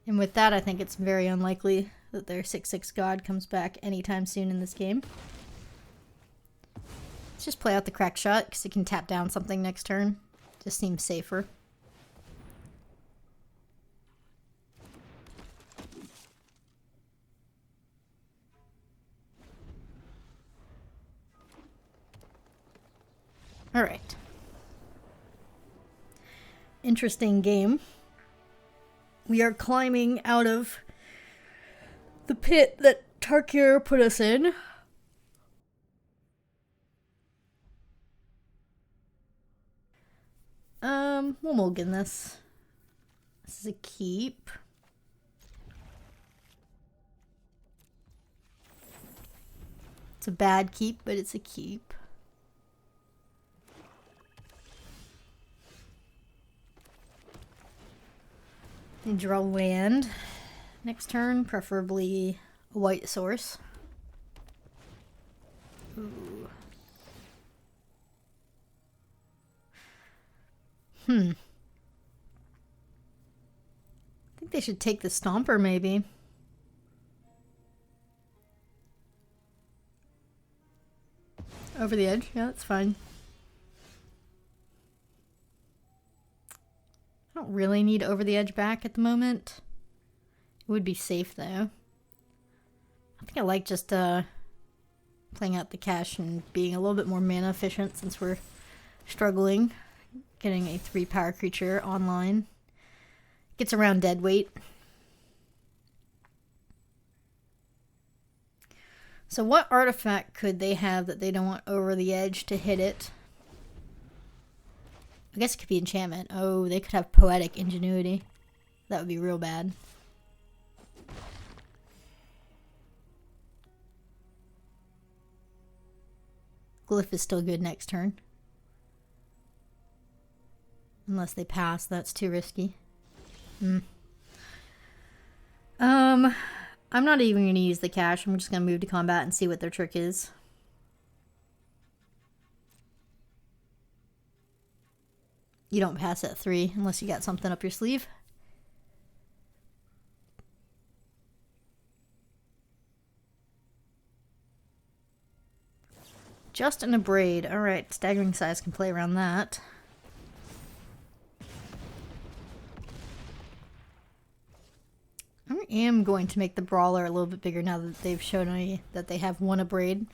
And with that, I think it's very unlikely that their 6/6 god comes back anytime soon in this game. Let's just play out the crack shot, because it can tap down something next turn. Just seems safer. Alright. Interesting game. We are climbing out of the pit that Tarkir put us in. We'll mulligan this. This is a keep. It's a bad keep, but it's a keep. And draw land. Next turn, preferably a white source. Ooh. I think they should take the Stomper, maybe. Over the edge, yeah, that's fine. I don't really need over the edge back at the moment. It would be safe, though. I think I like just playing out the cash and being a little bit more mana efficient since we're struggling. Getting a 3 power creature online. Gets around dead weight. So what artifact could they have that they don't want over the edge to hit it? I guess it could be enchantment. Oh, they could have poetic ingenuity. That would be real bad. Glyph is still good next turn. Unless they pass, that's too risky. I'm not even going to use the cash. I'm just going to move to combat and see what their trick is. You don't pass at 3 unless you got something up your sleeve. Just in a braid. Alright, staggering size can play around that. am going to make the brawler a little bit bigger now that they've shown me that they have one abrade.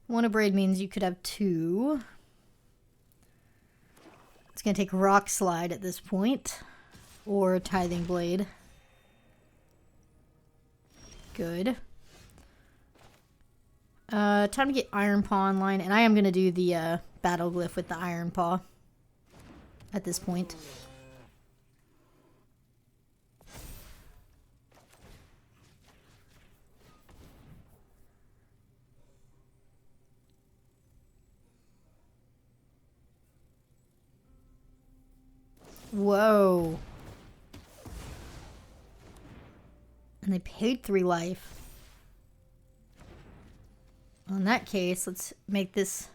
One abrade means you could have two. It's going to take Rock Slide at this point. Or Tithing Blade. Good. Time to get Iron Paw online. And I am going to do the Battle Glyph with the Iron Paw. At this point. Whoa. And they paid 3 life. Well, in that case, let's make this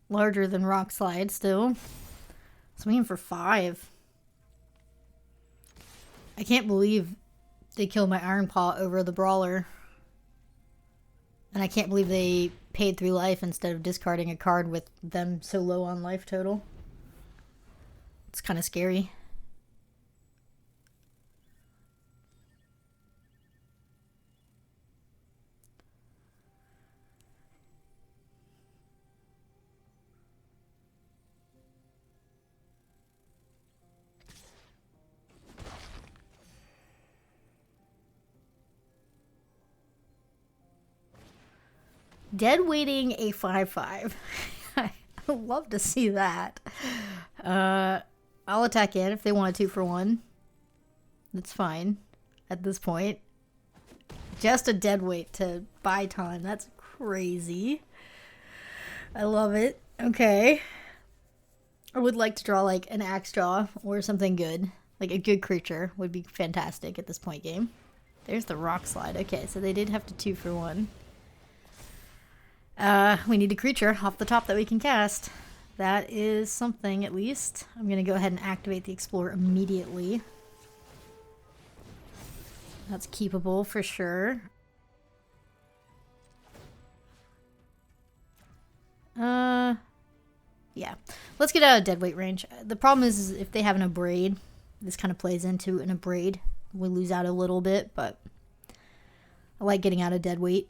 larger than Rock Slide still. Swinging for 5. I can't believe they killed my Iron Paw over the brawler. And I can't believe they paid 3 life instead of discarding a card with them so low on life total. It's kind of scary. Dead waiting a 5/5. I would love to see that. I'll attack in if they want a 2 for 1. That's fine at this point. Just a dead weight to buy time. That's crazy. I love it. Okay. I would like to draw like an axe draw or something good. Like a good creature would be fantastic at this point game. There's the Rock Slide. Okay, so they did have to 2 for 1. We need a creature off the top that we can cast. That is something, at least. I'm going to go ahead and activate the Explorer immediately. That's keepable for sure. Yeah. Let's get out of deadweight range. The problem is if they have an abrade, this kind of plays into an abrade. We lose out a little bit, but I like getting out of deadweight.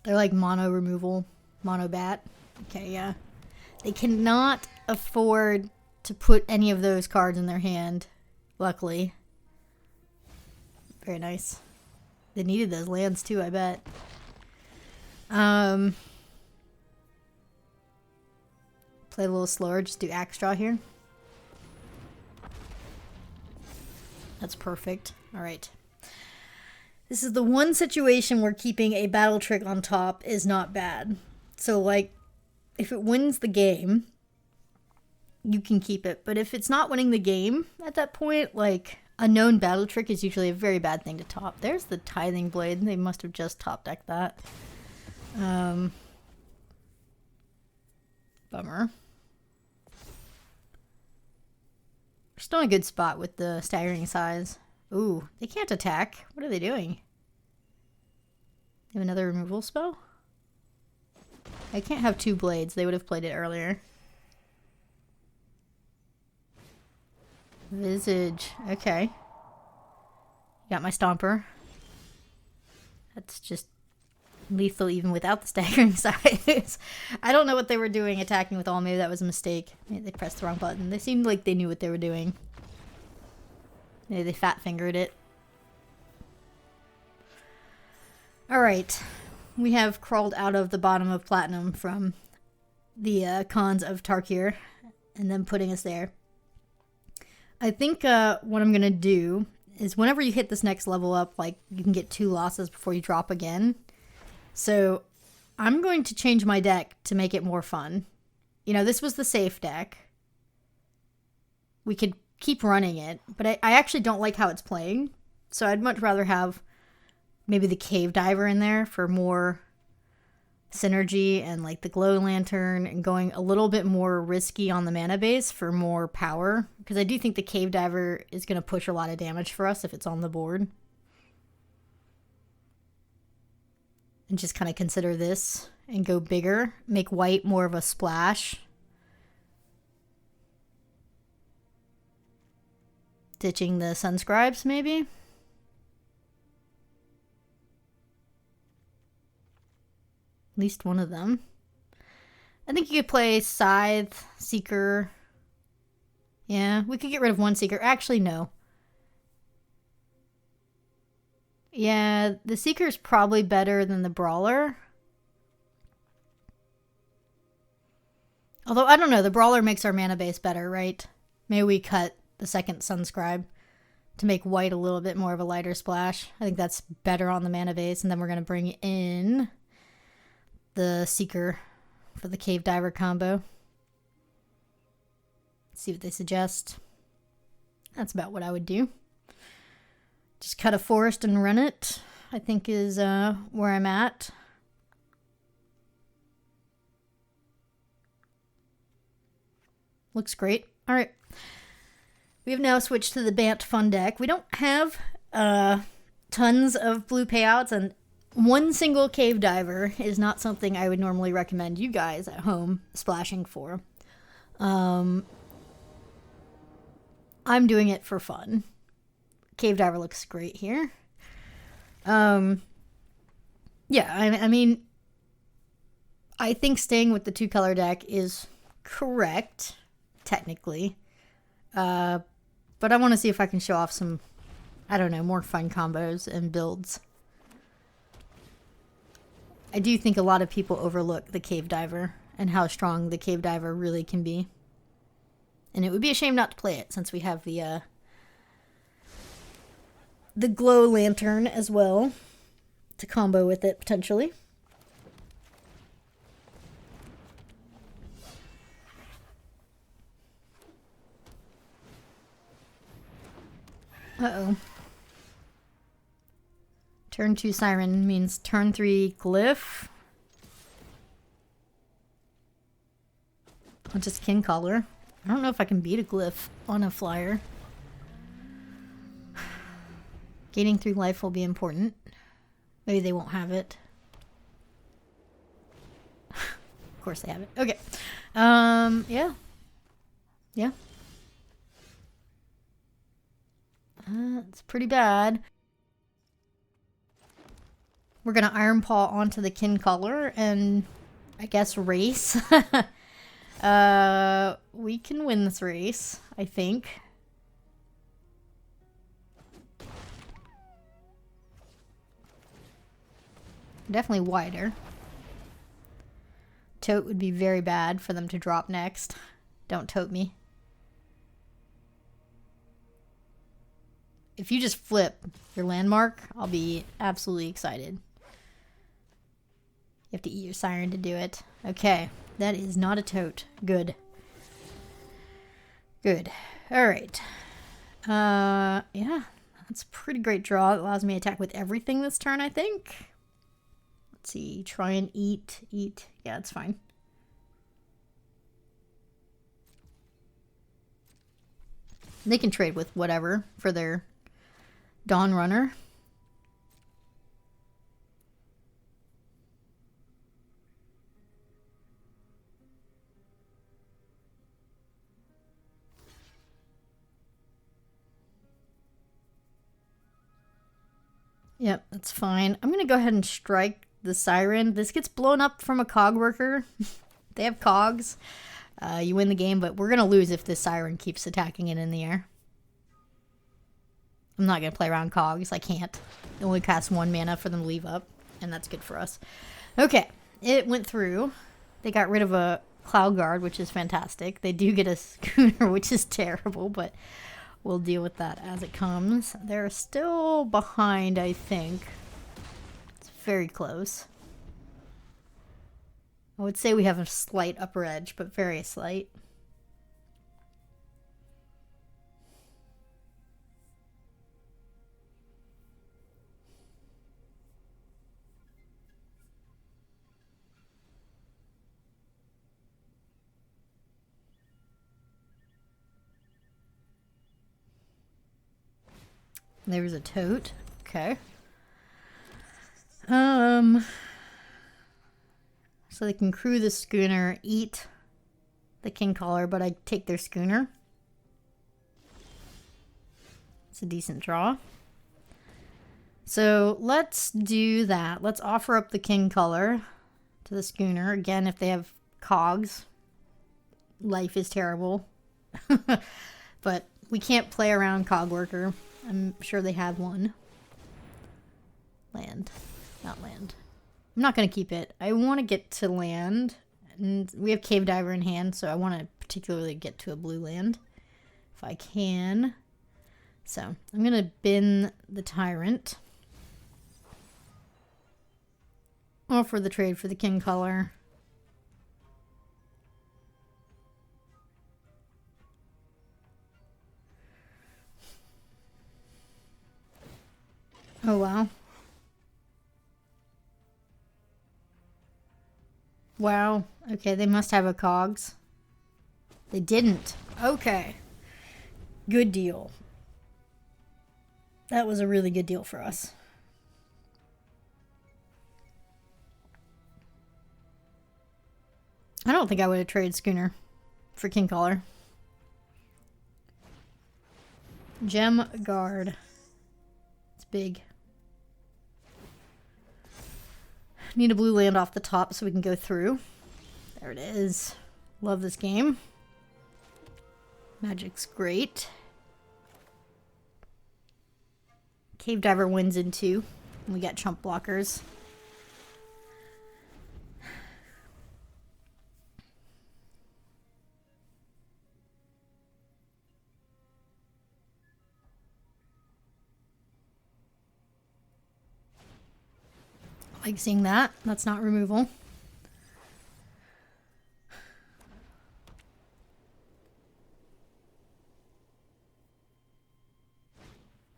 They're like mono removal, mono bat. Okay, yeah. They cannot afford to put any of those cards in their hand, luckily. Very nice. They needed those lands too, I bet. Play a little slower, just do axe draw here. That's perfect. Alright. This is the one situation where keeping a battle trick on top is not bad. So, like, if it wins the game, you can keep it. But if it's not winning the game at that point, like, a known battle trick is usually a very bad thing to top. There's the Tithing Blade. They must have just top decked that. Bummer. We're still in a good spot with the staggering size. Ooh, they can't attack. What are they doing? They have another removal spell? I can't have 2 blades. They would have played it earlier. Visage. Okay. Got my Stomper. That's just lethal even without the staggering size. I don't know what they were doing attacking with all. Maybe that was a mistake. Maybe they pressed the wrong button. They seemed like they knew what they were doing. Maybe they fat fingered it. Alright. We have crawled out of the bottom of Platinum from the Khans of Tarkir and then putting us there. I think what I'm going to do is whenever you hit this next level up, like, you can get 2 losses before you drop again. So I'm going to change my deck to make it more fun. You know, this was the safe deck. We could keep running it, but I actually don't like how it's playing. So I'd much rather have maybe the Cave Diver in there for more synergy, and like the Glow Lantern, and going a little bit more risky on the mana base for more power. Because I do think the Cave Diver is going to push a lot of damage for us if it's on the board. And just kind of consider this and go bigger. Make white more of a splash. ditching the Sunscribes, maybe? At least one of them. I think you could play Scythe, Seeker. Yeah, we could get rid of one Seeker. Actually, no. Yeah, the Seeker's probably better than the Brawler. Although, I don't know, the Brawler makes our mana base better, right? Maybe we cut the second Sunscribe to make white a little bit more of a lighter splash. I think that's better on the mana base. And then we're going to bring in the Seeker for the Cave Diver combo. See what they suggest. That's about what I would do. Just cut a forest and run it, I think is where I'm at. Looks great. All right. We have now switched to the Bant Fun deck. We don't have tons of blue payouts, and one single Cave Diver is not something I would normally recommend you guys at home splashing for. I'm doing it for fun. Cave Diver looks great here. Yeah, I mean, I think staying with the 2-color deck is correct, technically. But I want to see if I can show off some, I don't know, more fun combos and builds. I do think a lot of people overlook the Cave Diver and how strong the Cave Diver really can be. And it would be a shame not to play it since we have the Glow Lantern as well to combo with it potentially. Uh-oh. Turn 2 Siren means turn 3 Glyph. I'll just Kin Collar. I don't know if I can beat a Glyph on a flyer. Gaining 3 life will be important. Maybe they won't have it. Of course they have it. Okay. Yeah. Yeah. It's pretty bad. We're gonna Iron Paw onto the Kin Collar and I guess race. We can win this race, I think. Definitely wider. Tote would be very bad for them to drop next. Don't tote me. If you just flip your landmark, I'll be absolutely excited. You have to eat your siren to do it. Okay, that is not a tote. Good. Good. All right. Yeah, that's a pretty great draw. It allows me to attack with everything this turn, I think. Let's see. Try and eat. Eat. Yeah, it's fine. They can trade with whatever for their Dawn Runner. Yep, that's fine. I'm going to go ahead and strike the Siren. This gets blown up from a cog worker. They have cogs. You win the game, but we're going to lose if this Siren keeps attacking it in the air. I'm not going to play around cogs. I can't. It only costs 1 mana for them to leave up, and that's good for us. Okay, it went through. They got rid of a Cloud Guard, which is fantastic. They do get a Schooner, which is terrible, but we'll deal with that as it comes. They're still behind, I think. It's very close. I would say we have a slight upper edge, but very slight. There's a tote. Okay. So they can crew the Schooner, eat the King Collar, but I take their Schooner. It's a decent draw. So let's do that. Let's offer up the king color to the schooner. Again, if they have cogs, life is terrible. But we can't play around cog worker. I'm sure they have one. Land. Not land. I'm not going to keep it. I want to get to land. And we have Cave Diver in hand, so I want to particularly get to a blue land. If I can. So, I'm going to bin the Tyrant. Offer the trade for the king color. Oh, wow. Wow. Okay, they must have a cogs. They didn't. Okay. Good deal. That was a really good deal for us. I don't think I would have traded Schooner for King Collar. Gem Guard. It's big. Need a blue land off the top so we can go through. There it is. Love this game. Magic's great. Cave Diver wins in 2. And we got chump blockers. I like seeing that. That's not removal.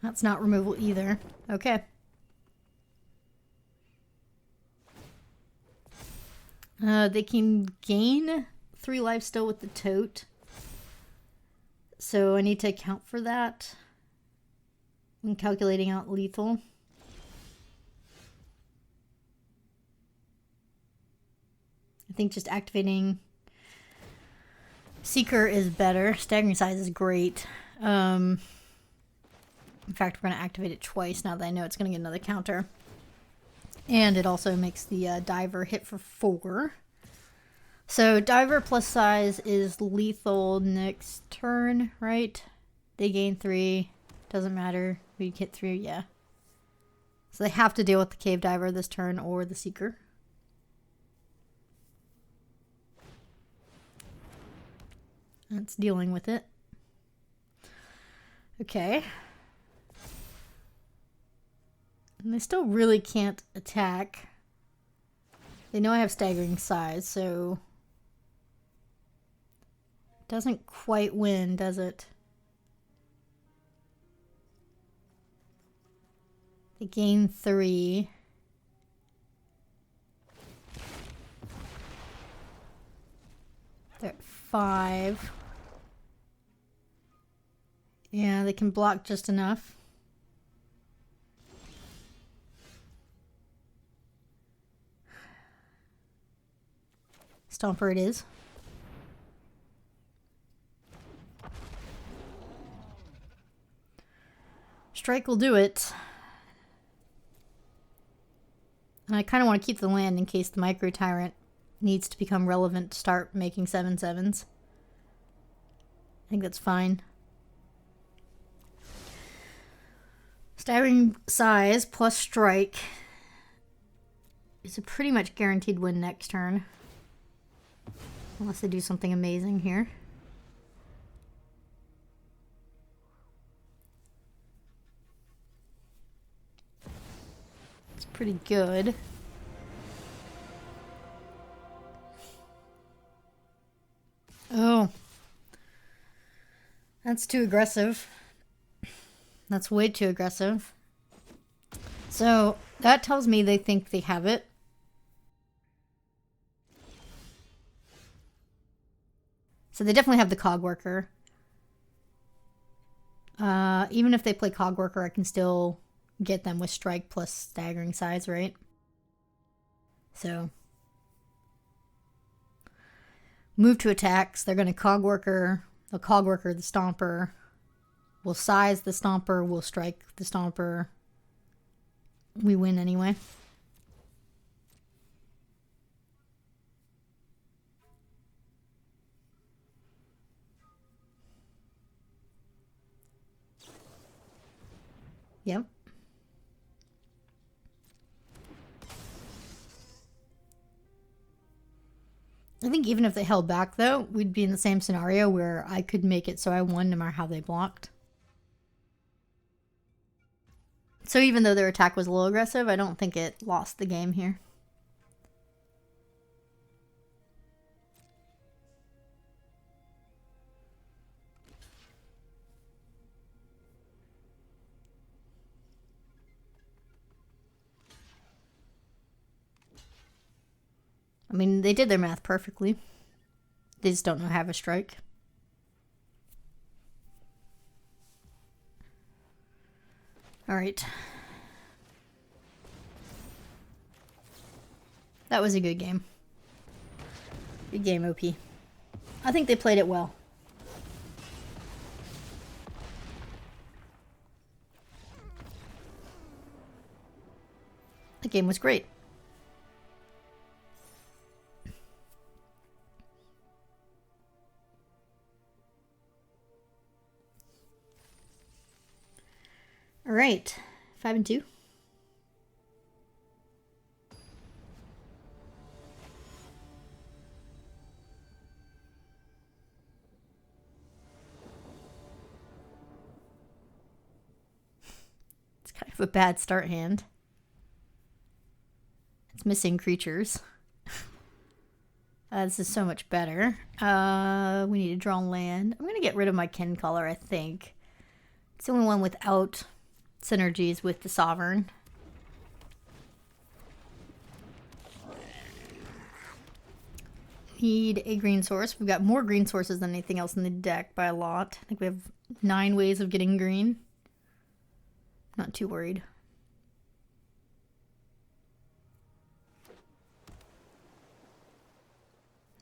That's not removal either. Okay. They can gain 3 life still with the tote. So I need to account for that when calculating out lethal. I think just activating Seeker is better. Staggering Size is great. In fact, we're going to activate it twice now that I know it's going to get another counter. And it also makes the Diver hit for 4. So Diver plus Size is lethal next turn, right? They gain 3. Doesn't matter. We hit 3, yeah. So they have to deal with the Cave Diver this turn or the Seeker. That's dealing with it. Okay. And they still really can't attack. They know I have Staggering Size, so it doesn't quite win, does it? They gain 3. They're at 5. Yeah, they can block just enough. Stomper it is. Strike will do it. And I kind of want to keep the land in case the Micro Tyrant needs to become relevant to start making 7/7s. I think that's fine. Staggering Size plus Strike is a pretty much guaranteed win next turn. Unless they do something amazing here. It's pretty good. Oh. That's too aggressive. That's way too aggressive. So that tells me they think they have it. So they definitely have the Cog Worker. Even if they play Cog Worker, I can still get them with Strike plus Staggering Size, right? So move to attacks. They're going to Cog Worker, the Cog Worker, the Stomper. We'll size the Stomper. We'll strike the Stomper. We win anyway. Yep. I think even if they held back, though, we'd be in the same scenario where I could make it so I won no matter how they blocked. So even though their attack was a little aggressive, I don't think it lost the game here. I mean, they did their math perfectly. They just don't know how to have a strike. All right. That was a good game. Good game, OP. I think they played it well. The game was great. All right, 5-2. It's kind of a bad start hand. It's missing creatures. This is so much better. We need to draw land. I'm gonna get rid of my kin color, I think. It's the only one without synergies with the Sovereign. Need a green source. We've got more green sources than anything else in the deck by a lot. I think we have 9 ways of getting green. Not too worried.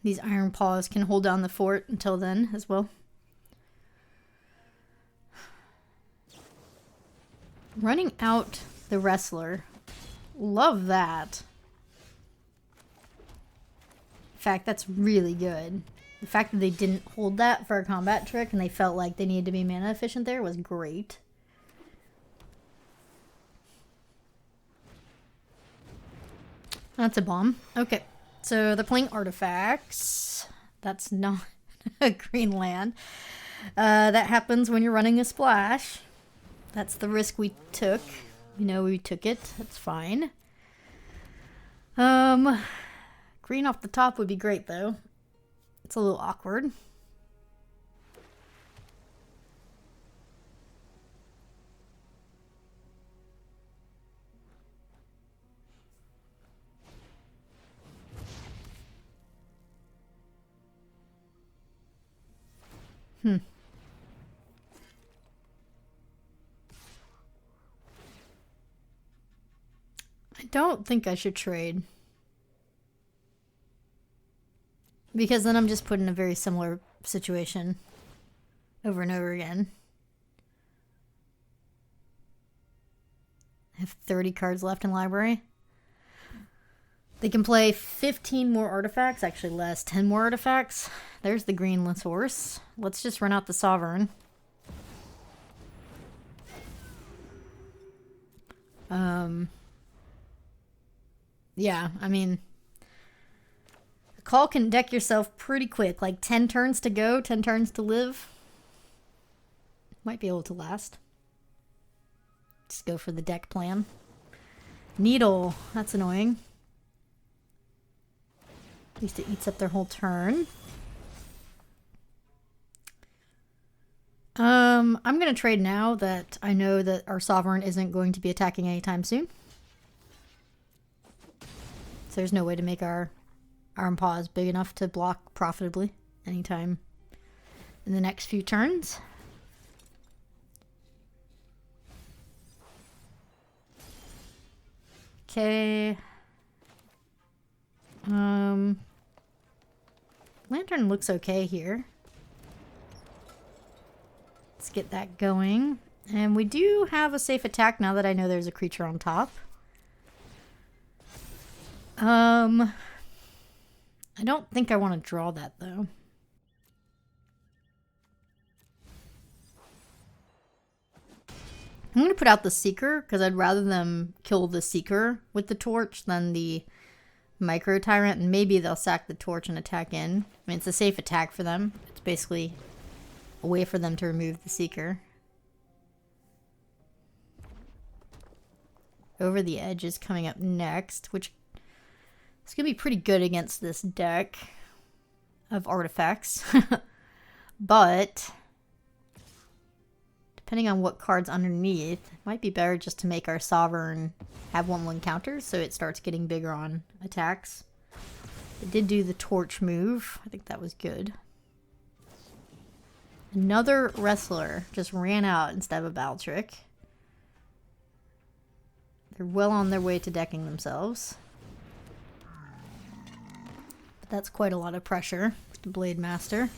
These Iron Paws can hold down the fort until then as well. Running out the Wrestler. Love that. In fact, that's really good. The fact that they didn't hold that for a combat trick and they felt like they needed to be mana efficient there was great. That's a bomb. Okay, so they're playing artifacts. That's not a green land. That happens when you're running a splash. That's the risk we took. You know, we took it. That's fine. Green off the top would be great, though. It's a little awkward. I don't think I should trade. Because then I'm just put in a very similar situation over and over again. I have 30 cards left in library. They can play 15 more artifacts, actually less, 10 more artifacts. There's the green source. Let's just run out the Sovereign. Yeah, I mean, a call can deck yourself pretty quick. Like 10 turns to go, 10 turns to live. Might be able to last. Just go for the deck plan. Needle, that's annoying. At least it eats up their whole turn. I'm going to trade now that I know that our Sovereign isn't going to be attacking anytime soon. So there's no way to make our Iron Paws big enough to block profitably anytime in the next few turns. Okay. Lantern looks okay here. Let's get that going. And we do have a safe attack now that I know there's a creature on top. I don't think I want to draw that though. I'm going to put out the Seeker because I'd rather them kill the Seeker with the torch than the Micro Tyrant, and maybe they'll sack the torch and attack in. I mean, it's a safe attack for them. It's basically a way for them to remove the Seeker. Over the Edge is coming up next, which is going to be pretty good against this deck of artifacts. But depending on what card's underneath, it might be better just to make our Sovereign have 1/1 counters so it starts getting bigger on attacks. It did do the torch move. I think that was good. Another Wrestler just ran out instead of a Battle Trick. They're well on their way to decking themselves. But that's quite a lot of pressure with the Blade Master.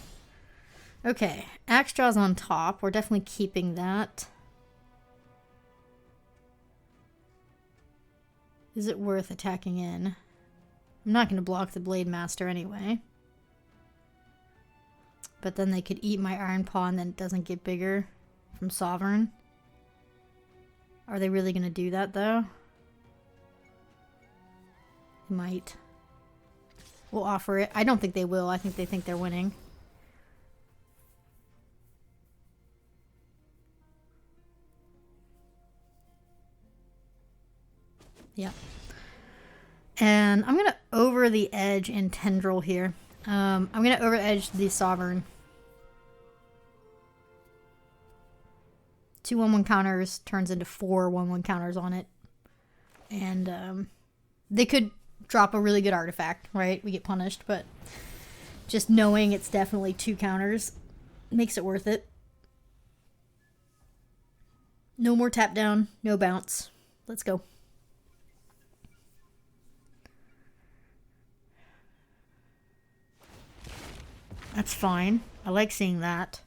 Okay, Axe Draw's on top. We're definitely keeping that. Is it worth attacking in? I'm not going to block the Blade Master anyway. But then they could eat my Iron Paw and then it doesn't get bigger from Sovereign. Are they really going to do that though? They might. We'll offer it. I don't think they will. I think they think they're winning. Yeah. And I'm going to over the edge and Tendril here. I'm going to over edge the Sovereign. 2 1/1 counters turns into 4 1/1 counters on it. And they could drop a really good artifact, right? We get punished, but just knowing it's definitely 2 counters makes it worth it. No more tap down, no bounce. Let's go. That's fine. I like seeing that.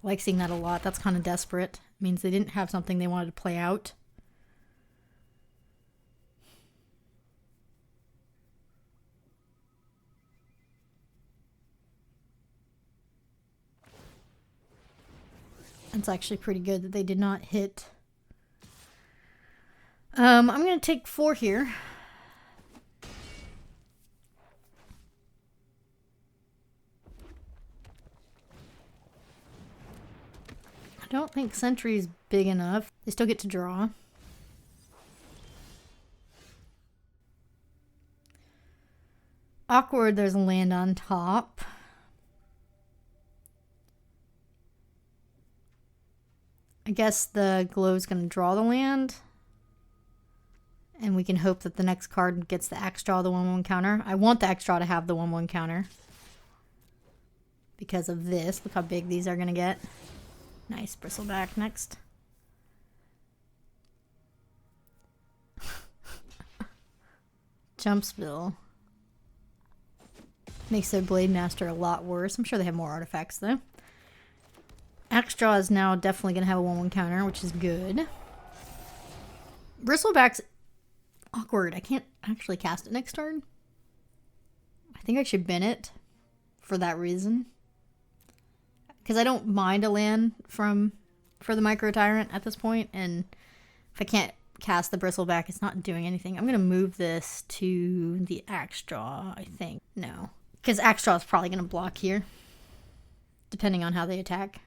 I like seeing that a lot. That's kind of desperate. It means they didn't have something they wanted to play out. It's actually pretty good that they did not hit. I'm going to take 4 here. I don't think Sentry's big enough. They still get to draw. Awkward, there's a land on top. I guess the glow's going to draw the land. And we can hope that the next card gets the Axe Draw, the 1/1 counter. I want the Axe Draw to have the 1/1 counter. Because of this. Look how big these are going to get. Nice, Bristleback next. Jump Spill. Makes their Blade Master a lot worse. I'm sure they have more artifacts though. Axe Draw is now definitely going to have a 1/1 counter, which is good. Bristleback's awkward. I can't actually cast it next turn. I think I should bin it for that reason. Because I don't mind a land for the Micro Tyrant at this point, and if I can't cast the Bristleback, it's not doing anything. I'm going to move this to the Axe Draw, I think. No. Because Axe Draw is probably going to block here, depending on how they attack.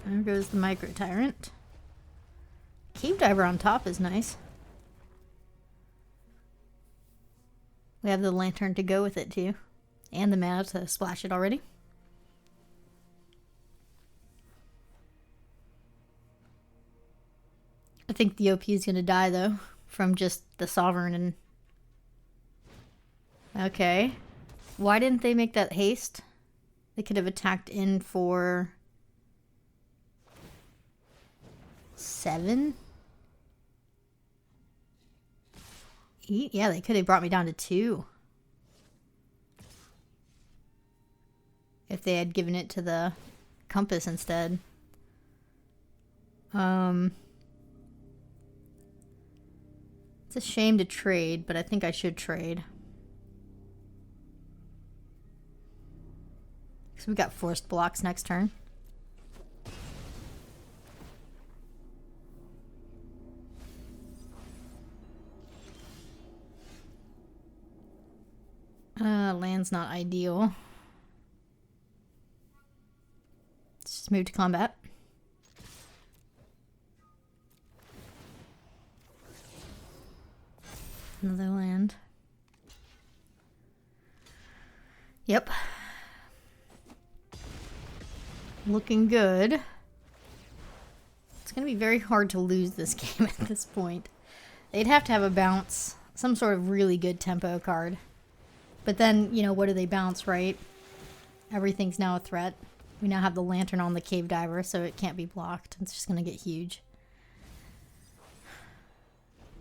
There goes the Micro Tyrant. Cave Diver on top is nice. We have the Lantern to go with it too. And the mana to splash it already. I think the OP is going to die though. From just the Sovereign and... Okay. Why didn't they make that haste? They could have attacked in for... 7? 8? Yeah, they could have brought me down to 2. If they had given it to the compass instead. It's a shame to trade, but I think I should trade. So we got forced blocks next turn. Land's not ideal. Let's just move to combat. Another land. Yep. Looking good. It's going to be very hard to lose this game at this point. They'd have to have a bounce. Some sort of really good tempo card. But then, you know, what do they bounce, right? Everything's now a threat. We now have the lantern on the cave diver, so it can't be blocked. It's just going to get huge.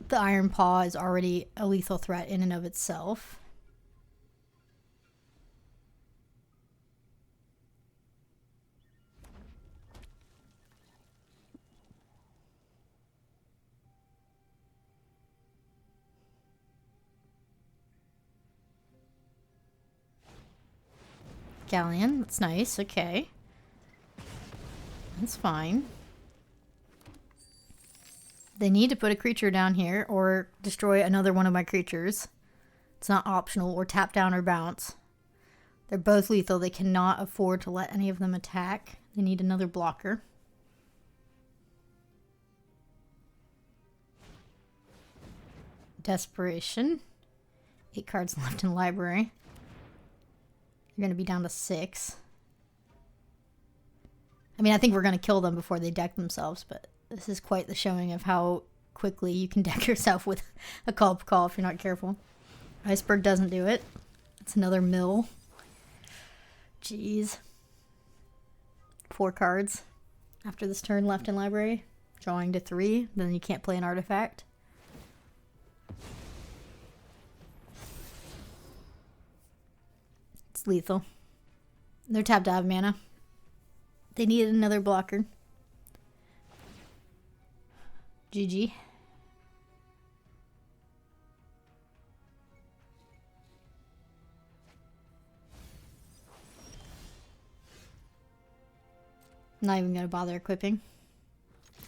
The Iron Paw is already a lethal threat in and of itself. Galleon, that's nice, okay. That's fine. They need to put a creature down here or destroy another one of my creatures. It's not optional, or tap down or bounce. They're both lethal. They cannot afford to let any of them attack. They need another blocker. Desperation. 8 cards left in library. You're going to be down to 6. I mean, I think we're going to kill them before they deck themselves, but this is quite the showing of how quickly you can deck yourself with a call if you're not careful. Iceberg doesn't do it. It's another mill. Jeez. 4 cards after this turn left in library. Drawing to 3. Then you can't play an artifact. It's lethal. They're tapped out of mana. They needed another blocker. GG. Not even going to bother equipping.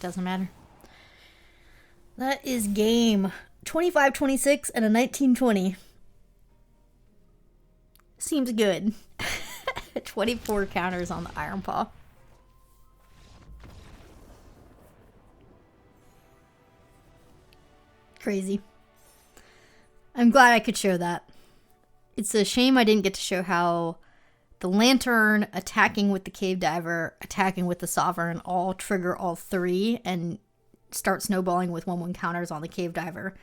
Doesn't matter. That is game. 25-26 and a 19-20. Seems good. 24 counters on the Iron Paw. Crazy. I'm glad I could show that. It's a shame I didn't get to show how the Lantern, attacking with the Cave Diver, attacking with the Sovereign all trigger all 3 and start snowballing with 1/1 counters on the Cave Diver.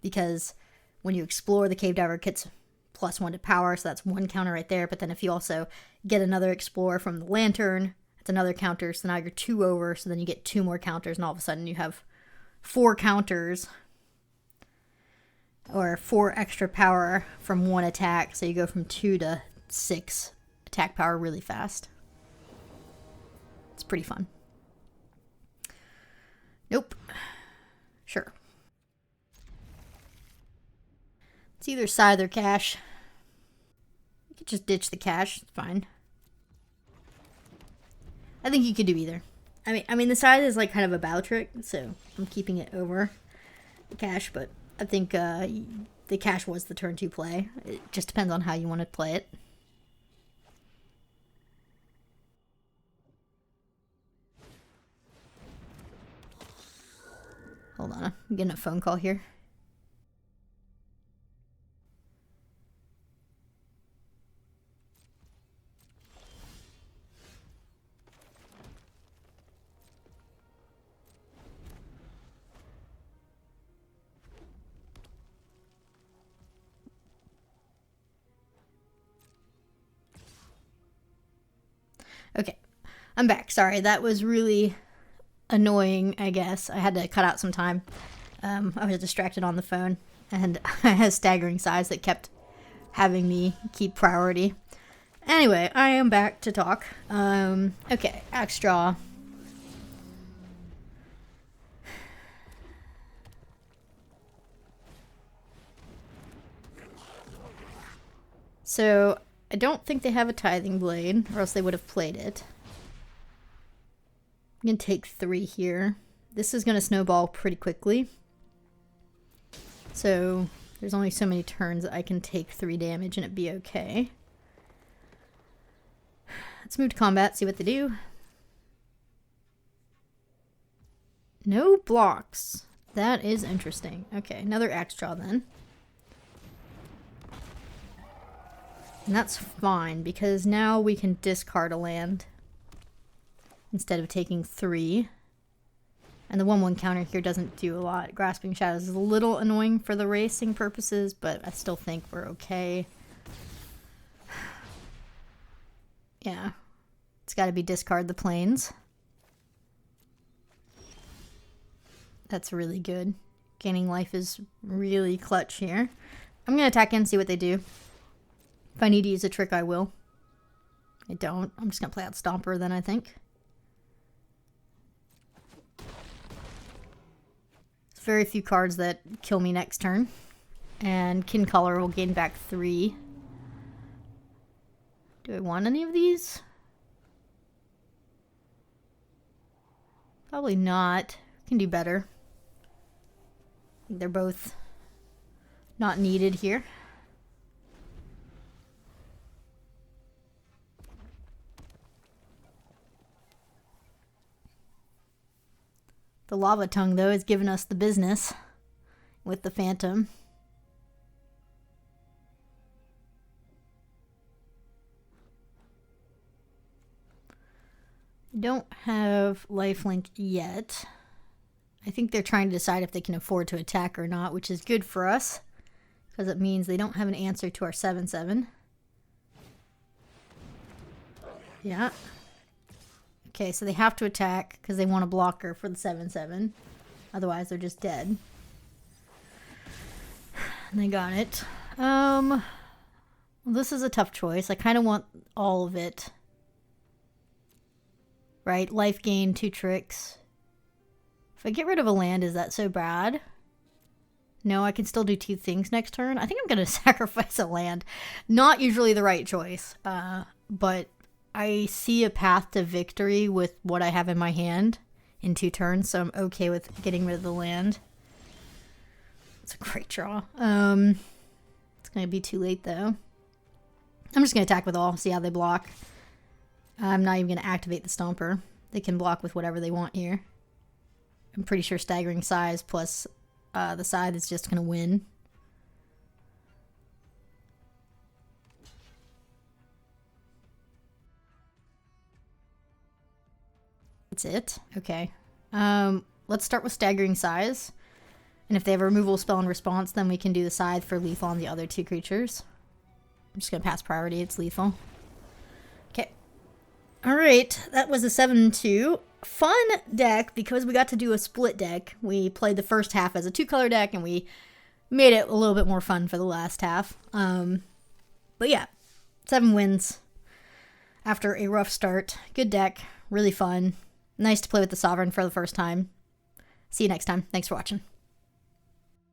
Because when you explore, the Cave Diver gets +1 to power, so that's 1 counter right there. But then if you also get another Explorer from the Lantern, it's another counter, so now you're 2 over, so then you get 2 more counters, and all of a sudden you have 4 counters. Or 4 extra power from 1 attack, so you go from 2 to 6 attack power really fast. It's pretty fun. Nope. Sure. It's either scythe or cash. You could just ditch the cash, it's fine. I think you could do either. I mean the scythe is like kind of a battle trick, so I'm keeping it over the cash, but I think the cash was the turn 2 play. It just depends on how you want to play it. Hold on, I'm getting a phone call here. Okay, I'm back. Sorry, that was really annoying, I guess. I had to cut out some time. I was distracted on the phone. And I had staggering size that kept having me keep priority. Anyway, I am back to talk. Okay, axe draw. So, I don't think they have a tithing blade, or else they would have played it. I'm going to take 3 here. This is going to snowball pretty quickly. So, there's only so many turns that I can take 3 damage and it be okay. Let's move to combat, see what they do. No blocks. That is interesting. Okay, another axe draw then. And that's fine, because now we can discard a land instead of taking 3. And the 1/1 counter here doesn't do a lot. Grasping Shadows is a little annoying for the racing purposes, but I still think we're okay. Yeah. It's got to be discard the plains. That's really good. Gaining life is really clutch here. I'm going to attack in and see what they do. If I need to use a trick, I will. I don't. I'm just going to play out Stomper then, I think. There's very few cards that kill me next turn. And Kin Color will gain back 3. Do I want any of these? Probably not. Can do better. I think they're both not needed here. The Lava Tongue, though, has given us the business with the Phantom. Don't have lifelink yet. I think they're trying to decide if they can afford to attack or not, which is good for us, because it means they don't have an answer to our 7/7. Yeah. Okay, so they have to attack because they want a blocker for the 7/7. Otherwise, they're just dead. And they got it. Well, this is a tough choice. I kind of want all of it. Right? Life gain, 2 tricks. If I get rid of a land, is that so bad? No, I can still do 2 things next turn. I think I'm going to sacrifice a land. Not usually the right choice, but I see a path to victory with what I have in my hand in 2 turns, so I'm okay with getting rid of the land. It's a great draw. It's going to be too late, though. I'm just going to attack with all, see how they block. I'm not even going to activate the Stomper. They can block with whatever they want here. I'm pretty sure staggering size plus the side is just going to win. That's it? Okay. Let's start with staggering size. And if they have a removal spell in response, then we can do the scythe for lethal on the other 2 creatures. I'm just going to pass priority. It's lethal. Okay. Alright. That was a 7-2. Fun deck because we got to do a split deck. We played the first half as a 2-color deck and we made it a little bit more fun for the last half. But yeah. 7 wins after a rough start. Good deck. Really fun. Nice to play with the Sovereign for the first time. See you next time. Thanks for watching.